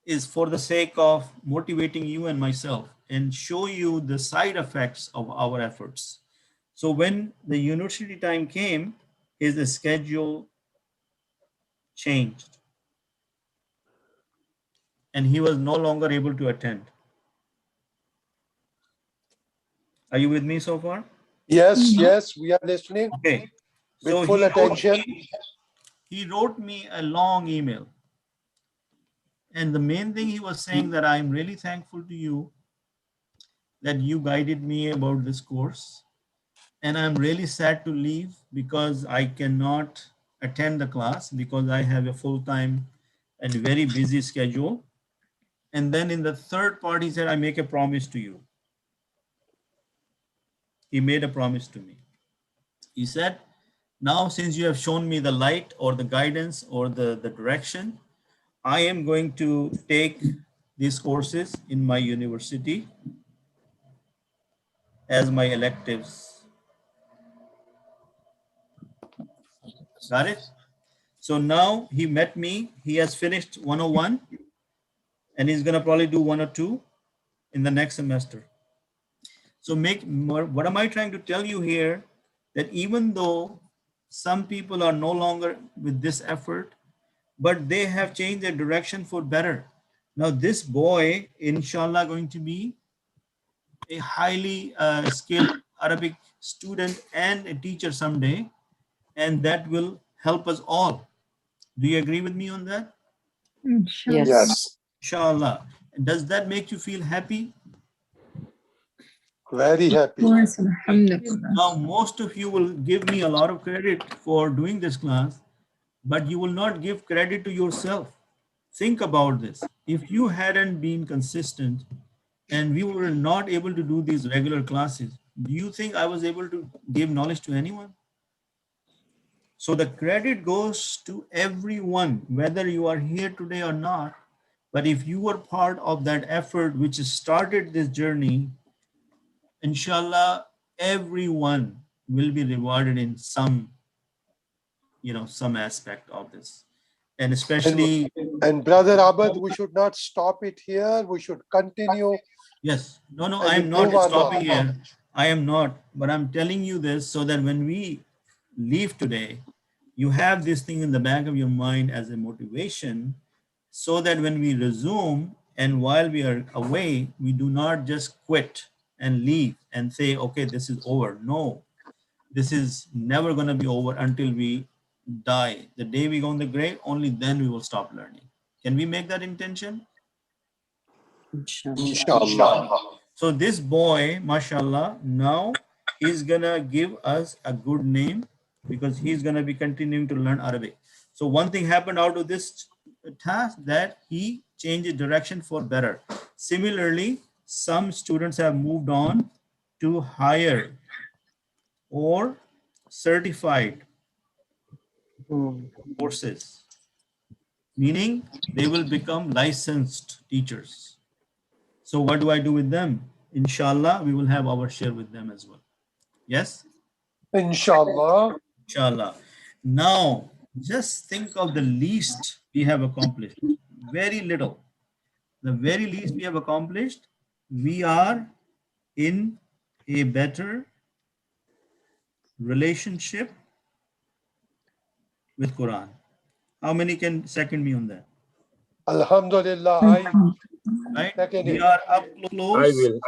is for the sake of motivating you and myself and show you the side effects of our efforts. So when the university time came, his schedule changed and he was no longer able to attend. Are you with me so far? Yes, yes, we are listening Okay. with So full attention. he wrote me a long email. And the main thing he was saying that I'm really thankful to you that you guided me about this course. And I'm really sad to leave because I cannot attend the class because I have a full-time and very busy schedule. And then in the third part, he said, I make a promise to you. He made a promise to me. He said, now since you have shown me the light or the guidance or the direction, I am going to take these courses in my university as my electives. Got it? So now he met me. He has finished 101 and he's going to probably do 102 in the next semester. So what am I trying to tell you here? That even though some people are no longer with this effort, but they have changed their direction for better. Now this boy, inshallah, going to be a highly skilled Arabic student and a teacher someday, and that will help us all. Do you agree with me on that? Inshallah. Yes. Inshallah. Does that make you feel happy? Very happy. Yes, alhamdulillah. Now, most of you will give me a lot of credit for doing this class, but you will not give credit to yourself. Think about this. If you hadn't been consistent and we were not able to do these regular classes, do you think I was able to give knowledge to anyone? So the credit goes to everyone, whether you are here today or not. But if you were part of that effort which started this journey, inshallah, everyone will be rewarded in some, some aspect of this. And especially, And Brother Abad, we should not stop it here. We should continue. yes, no, and I'm improve not our stopping knowledge. here. I am not, but I'm telling you this so that when we leave today, you have this thing in the back of your mind as a motivation, so that when we resume and while we are away, we do not just quit and leave and say, okay, this is over. No, this is never going to be over until we die. The day we go in the grave, only then we will stop learning. Can we make that intention? Inshallah. So this boy, mashallah, now is gonna give us a good name because he's gonna be continuing to learn Arabic. So one thing happened out of this task, that he changed direction for better. Similarly, some students have moved on to higher or certified courses, meaning they will become licensed teachers. So what do I do with them? Inshallah, we will have our share with them as well. Yes? Inshallah. Inshallah. Now, just think of the least we have accomplished. Very little. The very least we have accomplished, we are in a better relationship with Quran. How many can second me on that? Alhamdulillah. Right? Second We it. are up I close, will.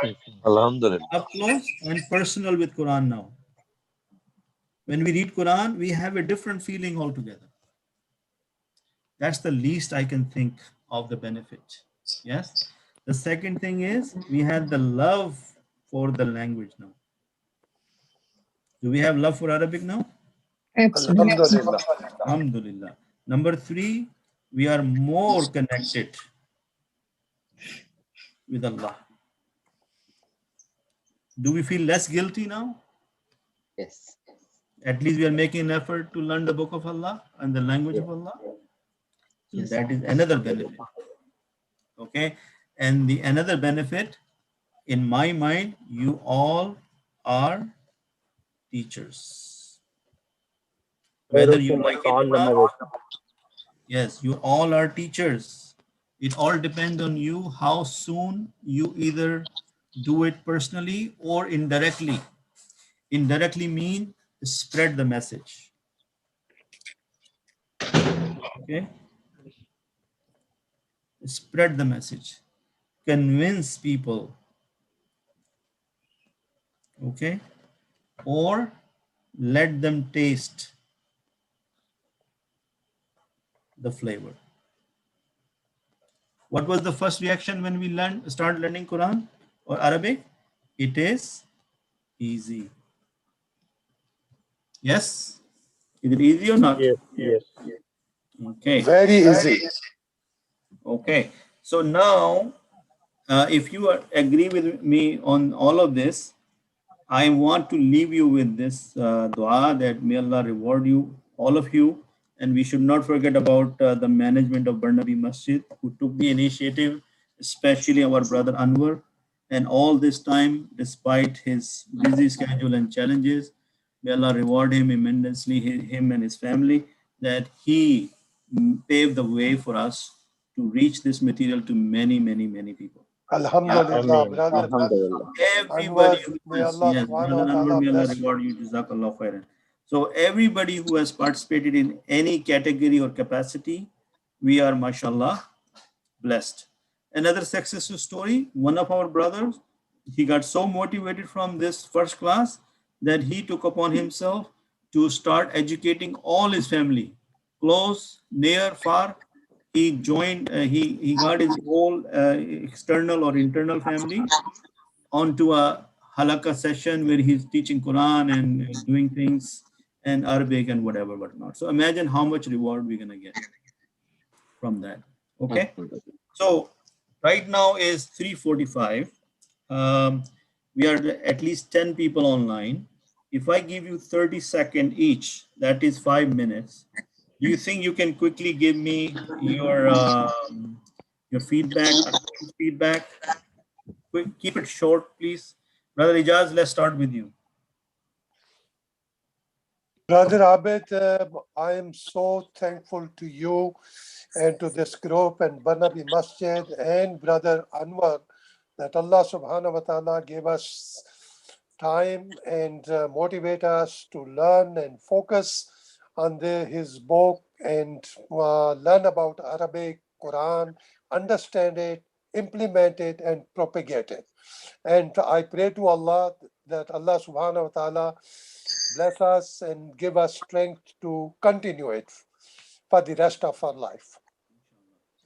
Alhamdulillah. up close and personal with Quran now. When we read Quran, we have a different feeling altogether. That's the least I can think of the benefit. Yes. The second thing is we have the love for the language now. Do we have love for Arabic now? Absolutely. Alhamdulillah. Alhamdulillah. Number three, we are more connected with Allah. Do we feel less guilty now? Yes. At least we are making an effort to learn the book of Allah and the language of Allah. So Yes. that is another benefit. Okay. And the another benefit, in my mind, you all are teachers. Whether you like it or not, yes, you all are teachers. It all depends on you how soon you either do it personally or indirectly. Indirectly mean spread the message. Okay. Spread the message. Convince people. Okay. Or let them taste the flavor. What was the first reaction when we start learning Quran or Arabic? It is easy. Yes? Is it easy or not? Yes, yes. Okay. Very easy. Okay. So now, if you agree with me on all of this, I want to leave you with this dua that may Allah reward you, all of you. And we should not forget about the management of Barnaby Masjid, who took the initiative, especially our brother Anwar. And all this time, despite his busy schedule and challenges, may Allah reward him immensely, him and his family, that he paved the way for us to reach this material to many, many, many people. Alhamdulillah, Ameen. brother. Alhamdulillah. Everybody Anwar, who may has, Allah yes, subhanahu brother wa Anwar, ta'ala may Allah bless you. reward you, Jazakallah khairan. So everybody who has participated in any category or capacity, we are, mashallah, blessed. Another successful story, one of our brothers, he got so motivated from this first class that he took upon himself to start educating all his family, close, near, far. He joined, he got his whole external or internal family onto a halaka session where he's teaching Quran and doing things and Arabic and whatnot. So imagine how much reward we're gonna get from that. Okay. So right now is 3:45. We are at least 10 people online. If I give you 30 seconds each, that is 5 minutes. Do you think you can quickly give me your feedback, feedback? Quick, keep it short, please. Brother Ijaz, let's start with you. Brother Abid, I am so thankful to you and to this group and Barnaby Masjid and Brother Anwar that Allah subhanahu wa ta'ala gave us time and motivate us to learn and focus on his book and learn about Arabic, Quran, understand it, implement it, and propagate it. And I pray to Allah that Allah subhanahu wa ta'ala bless us and give us strength to continue it for the rest of our life.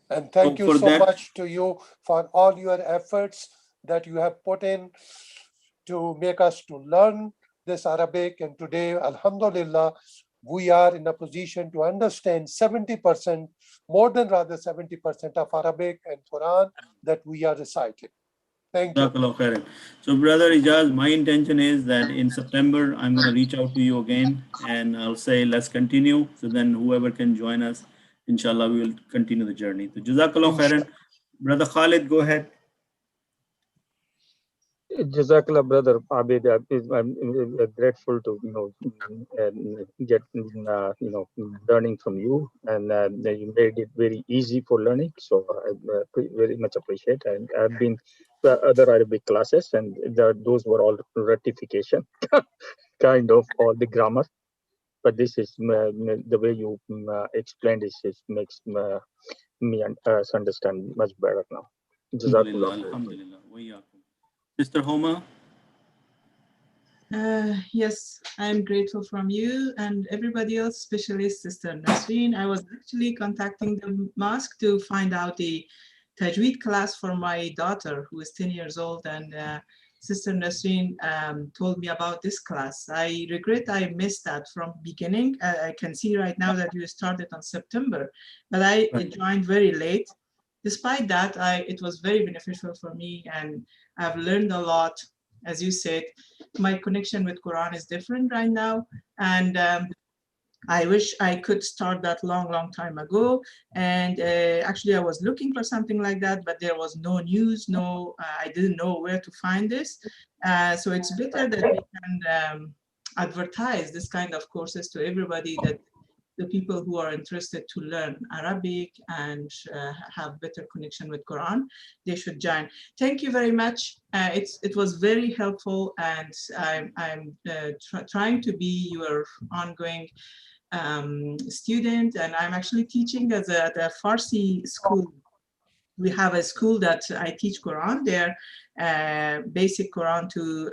And thank you so much to you for all your efforts that you have put in to make us to learn this Arabic. And today, alhamdulillah, we are in a position to understand 70%, more than rather 70% of Arabic and Quran that we are reciting. Thank you. So, Brother Ijaz, my intention is that in September, I'm going to reach out to you again and I'll say, let's continue. So then whoever can join us, inshallah, we will continue the journey. So, Jazakallah khairan. Brother Khalid, go ahead. Jazakallah, brother Abid. I'm grateful to get learning from you, and you made it very easy for learning. So I very much appreciate. And I've been to other Arabic classes, and those were all rectification, kind of all the grammar. But this is the way you explained this. It makes me understand much better now. Jazakallah. Alhamdulillah. Sister Homa? Yes, I'm grateful from you and everybody else, especially Sister Nasreen. I was actually contacting the mosque to find out the Tajweed class for my daughter who is 10 years old, and Sister Nasreen told me about this class. I regret I missed that from beginning. I can see right now that you started on September, but I joined very late. Despite that, it was very beneficial for me and I've learned a lot. As you said, my connection with Quran is different right now. And I wish I could start that long time ago. And actually I was looking for something like that, but there was no news, I didn't know where to find this. So it's better that we can advertise this kind of courses to everybody, that the people who are interested to learn Arabic and have better connection with Quran, they should join. Thank you very much. It was very helpful, and I'm trying to be your ongoing student, and I'm actually teaching at a Farsi school. We have a school that I teach Quran there, basic Quran to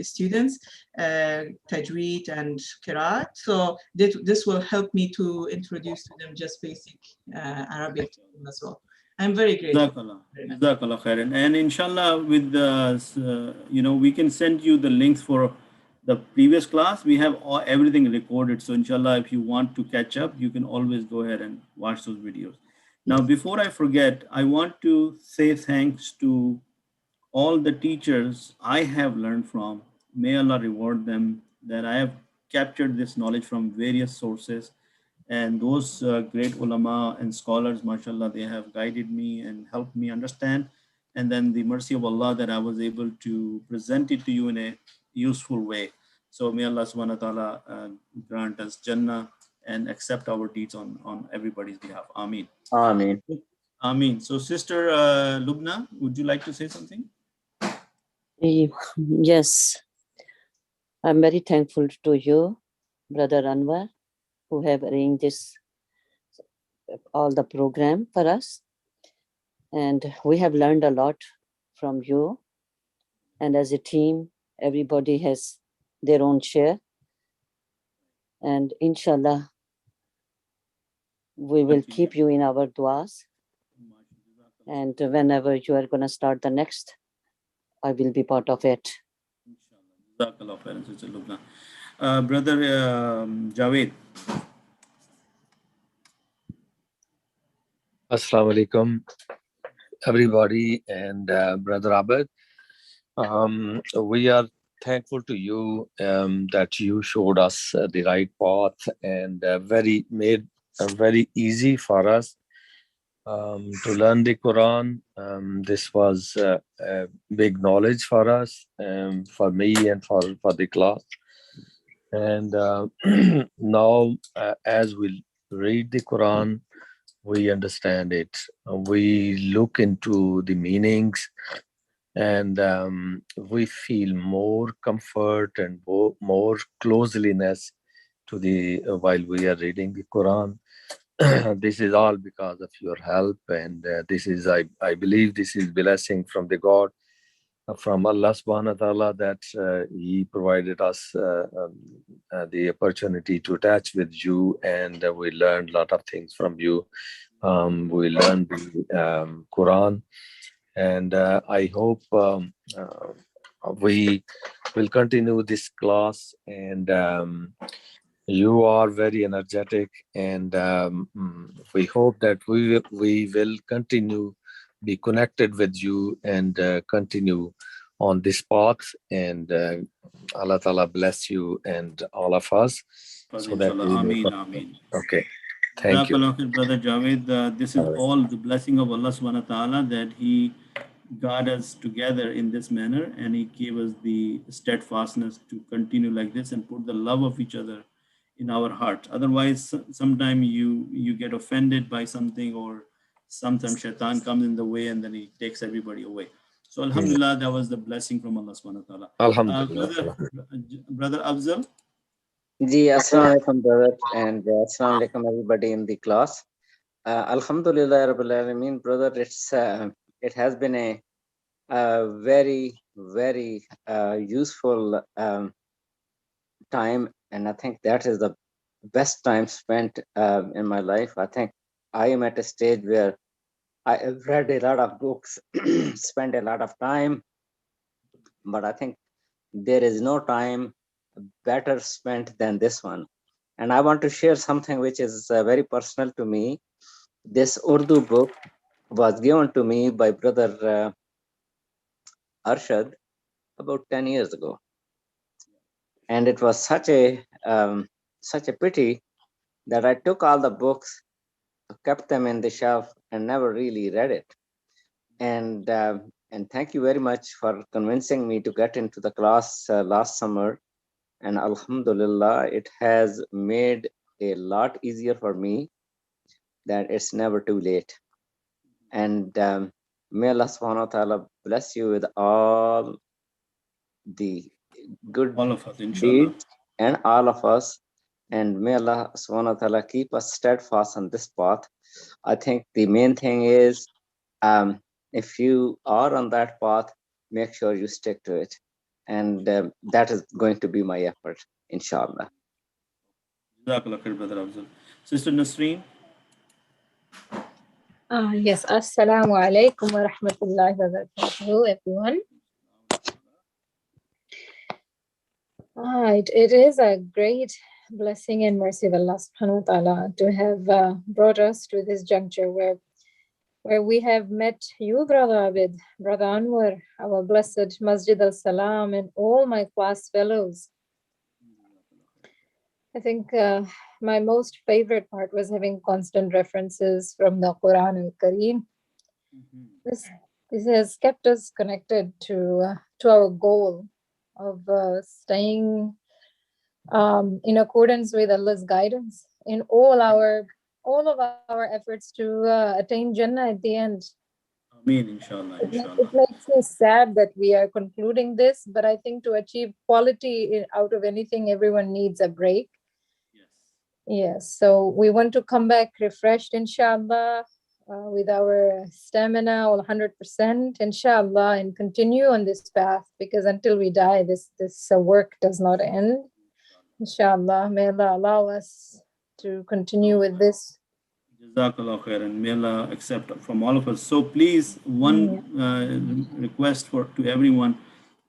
students, Tajweed and Qiraat. So this will help me to introduce to them just basic Arabic as well. I'm very grateful. Jazakallah khairan. And inshallah, with the, we can send you the links for the previous class. We have everything recorded. So inshallah, if you want to catch up, you can always go ahead and watch those videos. Now, before I forget, I want to say thanks to all the teachers I have learned from. May Allah reward them, that I have captured this knowledge from various sources. And those great ulama and scholars, mashallah, they have guided me and helped me understand. And then the mercy of Allah that I was able to present it to you in a useful way. So may Allah subhanahu wa ta'ala grant us Jannah and accept our deeds on everybody's behalf. Ameen. Ameen. Ameen. So Sister Lubna, would you like to say something? Yes. I'm very thankful to you, Brother Anwar, who have arranged all the program for us. And we have learned a lot from you. And as a team, everybody has their own share. And inshallah, we will keep you in our duas. And whenever you are going to start the next, I will be part of it. Jazakallah khairan, Sister Lubna. Brother Javed. Assalamu alaikum, everybody, and Brother Abid. We are thankful to you that you showed us the right path and made very easy for us to learn the Quran. This was a big knowledge for us, for me and for the class. And now, as we read the Quran, we understand it. We look into the meanings, and we feel more comfort and more closeliness to the while we are reading the Quran. This is all because of your help, and this is I believe this is blessing from the God, from Allah subhanahu wa ta'ala, that he provided us the opportunity to attach with you, and we learned a lot of things from you. We learned the Quran, and I hope we will continue this class, and you are very energetic, and we hope that we will continue be connected with you and continue on this path, and Allah Ta'ala bless you and all of us. So that we Ameen, ameen. Okay, thank you. Brother Javed, this is all the blessing of Allah subhanahu wa ta'ala, that he got us together in this manner, and he gave us the steadfastness to continue like this and put the love of each other in our heart. Otherwise, sometimes you get offended by something, or sometimes shaitan comes in the way and then he takes everybody away. So alhamdulillah, that was the blessing from Allah subhanahu wa ta'ala. Alhamdulillah. Brother Afzal. Ji, assalamu alaikum, brother, and assalamu alaikum, everybody in the class. Alhamdulillah, Rabbil Alameen, brother. It has been a very, very useful time, and I think that is the best time spent in my life. I think I am at a stage where I have read a lot of books, spent a lot of time, but I think there is no time better spent than this one. And I want to share something which is very personal to me. This Urdu book was given to me by Brother Arshad about 10 years ago. And it was such a pity that I took all the books, kept them in the shelf, and never really read it. And thank you very much for convincing me to get into the class last summer. And alhamdulillah, it has made a lot easier for me, that it's never too late. And may Allah subhanahu wa ta'ala bless you with all the good deeds, and all of us. And may Allah subhanahu wa ta'ala keep us steadfast on this path. I think the main thing is, if you are on that path, make sure you stick to it. And that is going to be my effort, inshallah. Sister Nasreen. Yes, assalamu alaikum wa rahmatullahi wa barakatuhu, everyone. It is a great blessing and mercy of Allah subhanahu wa ta'ala to have brought us to this juncture where we have met you, Brother Abid, Brother Anwar, our blessed Masjid al-Salaam, and all my class fellows. I think my most favorite part was having constant references from the Quran al-Kareem. This has kept us connected to our goal of staying in accordance with Allah's guidance in all of our efforts to attain Jannah at the end. Ameen, inshallah. It makes me sad that we are concluding this, but I think to achieve quality out of anything, everyone needs a break. Yes, so we want to come back refreshed, inshallah, with our stamina all 100%, inshallah, and continue on this path, because until we die, this work does not end. Inshallah, may Allah allow us to continue with this. Jazakallah khairan. May Allah accept from all of us. So please, one request to everyone,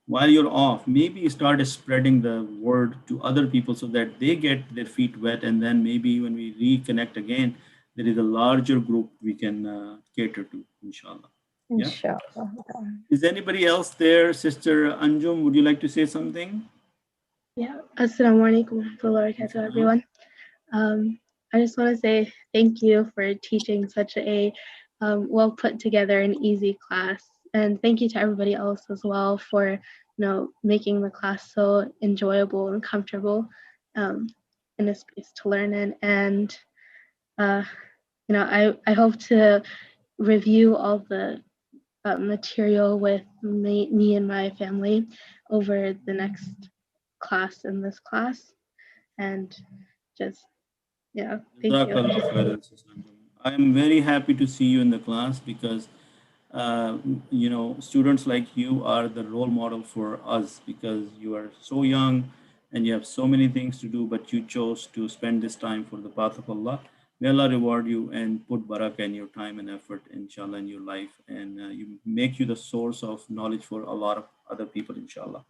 while you're off, maybe start spreading the word to other people so that they get their feet wet. And then maybe when we reconnect again, there is a larger group we can cater to, inshallah. Yeah. Inshallah. Is anybody else there? Sister Anjum, would you like to say something? Yeah, Assalamu alaikum warahmatullahi wabarakatuh, everyone. I just want to say thank you for teaching such a well put together and easy class. And thank you to everybody else as well for making the class so enjoyable and comfortable in a space to learn in. And I hope to review all the material with me and my family over the next class in this class. And just, yeah, thank you. Jazakallah khairan, Sister Anjum. I am very happy to see you in the class because students like you are the role model for us because you are so young and you have so many things to do, but you chose to spend this time for the path of Allah. May Allah reward you and put barakah in your time and effort, inshallah, in your life, and you make you the source of knowledge for a lot of other people, inshallah.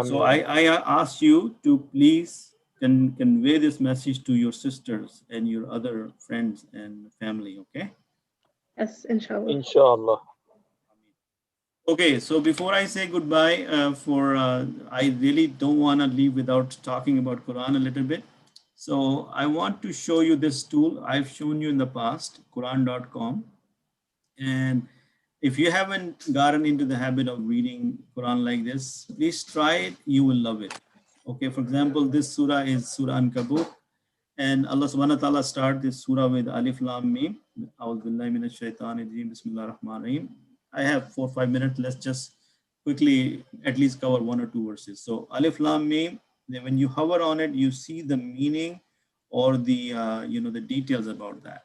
So I ask you to please convey this message to your sisters and your other friends and family, okay? Yes, inshallah. Inshallah. Okay, so before I say goodbye, I really don't want to leave without talking about Quran a little bit. So I want to show you this tool I've shown you in the past, Quran.com. And if you haven't gotten into the habit of reading Quran like this, please try it. You will love it. Okay, for example, this surah is Surah Ankabut. And Allah subhanahu wa ta'ala start this surah with Alif Lam Mim. A'udhu billahi minash shaitanir rajeem. Bismillahir rahmanir rahim. I have 4 or 5 minutes. Let's just quickly at least cover 1 or 2 verses. So Alif Lam Mim, then when you hover on it, you see the meaning or the the details about that.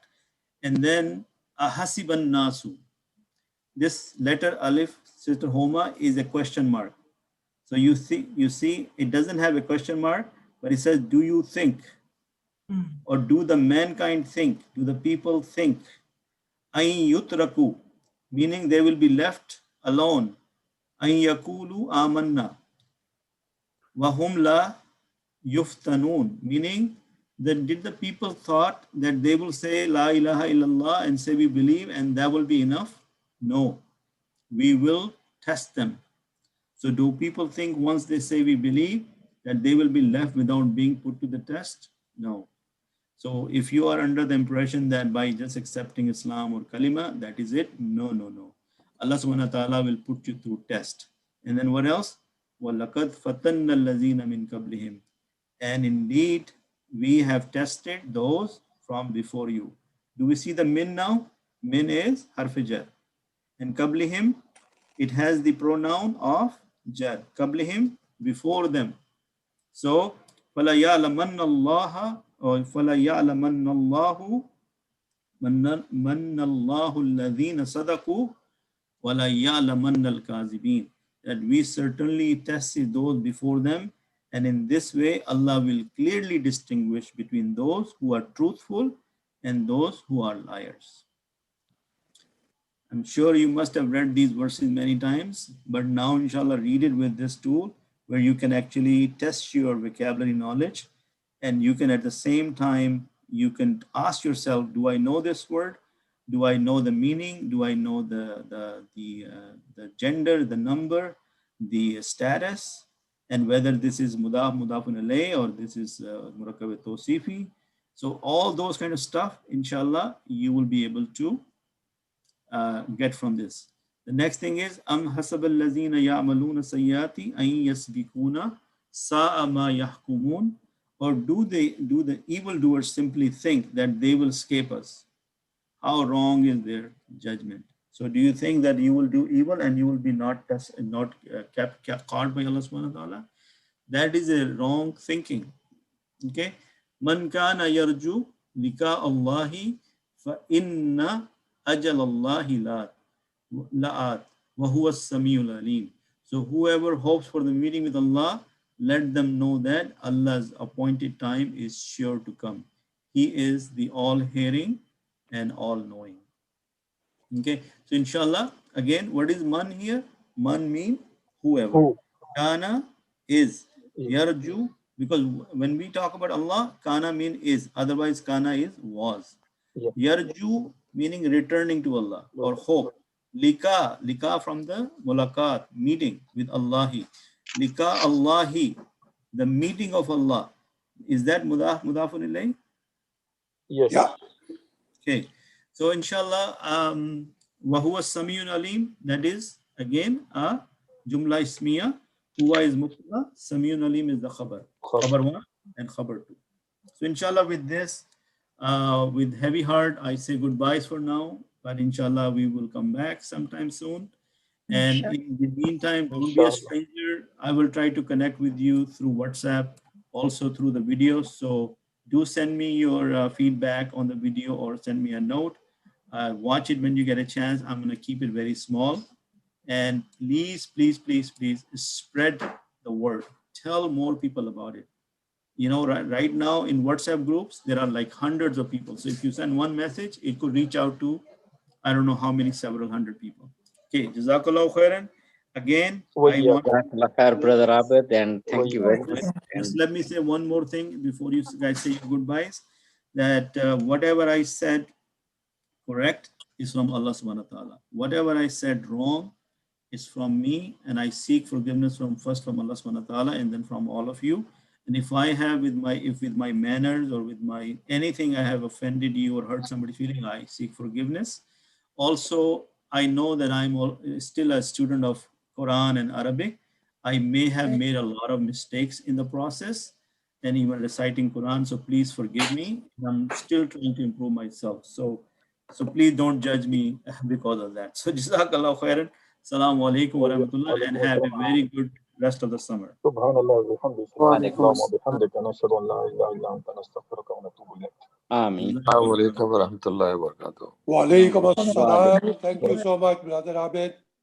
And then Ahasiban Nasu. This letter Alif, Sister Homa, is a question mark. So you see, it doesn't have a question mark, but it says, do you think? Or do the mankind think? Do the people think? Ain yutraku, meaning they will be left alone. Ain yakulu amanna. Wahum la yuftanun, meaning that did the people thought that they will say La ilaha illallah and say we believe and that will be enough? No, we will test them. So do people think once they say we believe that they will be left without being put to the test? No. So if you are under the impression that by just accepting Islam or kalima, that is it, no. Allah subhanahu wa ta'ala will put you through test. And then what else? وَلَقَدْ فَتَنَّ الَّذِينَ مِنْ قَبْلِهِمْ. And indeed, we have tested those from before you. Do we see the min now? Min is harf jar. And qablihim, it has the pronoun of jar. Qablihim, before them. So, فَلَا يَعْلَمَنَّ اللَّهَ or فَلَا يَعْلَمَنَّ اللَّهُ مَنَّ اللَّهُ الَّذِينَ صَدَقُوا وَلَا يَعْلَمَنَّ الْكَاذِبِينَ. That we certainly tested those before them, and in this way Allah will clearly distinguish between those who are truthful and those who are liars. I'm sure you must have read these verses many times, but now inshallah read it with this tool where you can actually test your vocabulary knowledge, and you can at the same time, you can ask yourself, do I know this word? Do I know the meaning? Do I know the gender, the number, the status, and whether this is mudaf, mudafun alayh, or this is murakkab tawsifi? So all those kind of stuff, inshallah, you will be able to get from this. The next thing is am hasab allazina ya'maluna sayyati an yasbikuna sa'a ma yahkumun, or do the evildoers simply think that they will escape us? How wrong is their judgment? So do you think that you will do evil and you will be not kept caught by Allah subhanahu wa ta'ala? That is a wrong thinking. Okay. Man kana yarju lika Allahi fa inna ajal Allahi la'at wa huwa as-sami'ul alim. So whoever hopes for the meeting with Allah, let them know that Allah's appointed time is sure to come. He is the all-hearing and all-knowing. Okay, so inshallah, again, what is man here? Man means whoever. Who? Kana is. Is. Yarju, because when we talk about Allah, kana mean is, otherwise kana is was. Yeah. Yarju meaning returning to Allah or hope. Lika from the mulaqat, meeting with Allahi. Lika Allahi, the meeting of Allah. Is that mudafun ilayh? Yes. Yeah. Okay. So inshallah, Wahuwa Samiyun Alim, that is again a Jumla Ismiya. Huwa is Mubtada, Samiyun Alim is the Khabar. Khabar 1 and Khabar 2. So inshallah with this, with heavy heart, I say goodbyes for now, but inshallah we will come back sometime soon. And in the meantime, don't be a stranger. I will try to connect with you through WhatsApp, also through the videos. So do send me your feedback on the video or send me a note. Watch it when you get a chance. I'm going to keep it very small. And please, please, please, please spread the word. Tell more people about it. You know, right now in WhatsApp groups, there are like hundreds of people. So if you send one message, it could reach out to, I don't know how many, several hundred people. Okay, Jazakallah khairan. Again, I want Brother Abid, and thank you very much. Just let me say one more thing before you guys say your goodbyes, that whatever I said correct is from Allah subhanahu wa ta'ala. Whatever I said wrong is from me, and I seek forgiveness from Allah subhanahu wa ta'ala and then from all of you. And if I have with my manners or with my anything I have offended you or hurt somebody's feeling, I seek forgiveness. Also, I know that I'm still a student of Quran and Arabic. I may have made a lot of mistakes in the process and even reciting Quran. So please forgive me. I'm still trying to improve myself. So please don't judge me because of that. So Jazakallah khairan. Assalamu alaikum wa rahmatullah, and have a very good rest of the summer. Subhanallah wa bihamdihi, subhanallah wa bihamdika, nashhadu an la ilaha illa anta, nastaghfiruka wa natubu ilayk. Ameen. Assalamu alaikum wa rahmatullahi wa barakatuh. Wa alaikum assalam. Thank you so much, Brother Abid.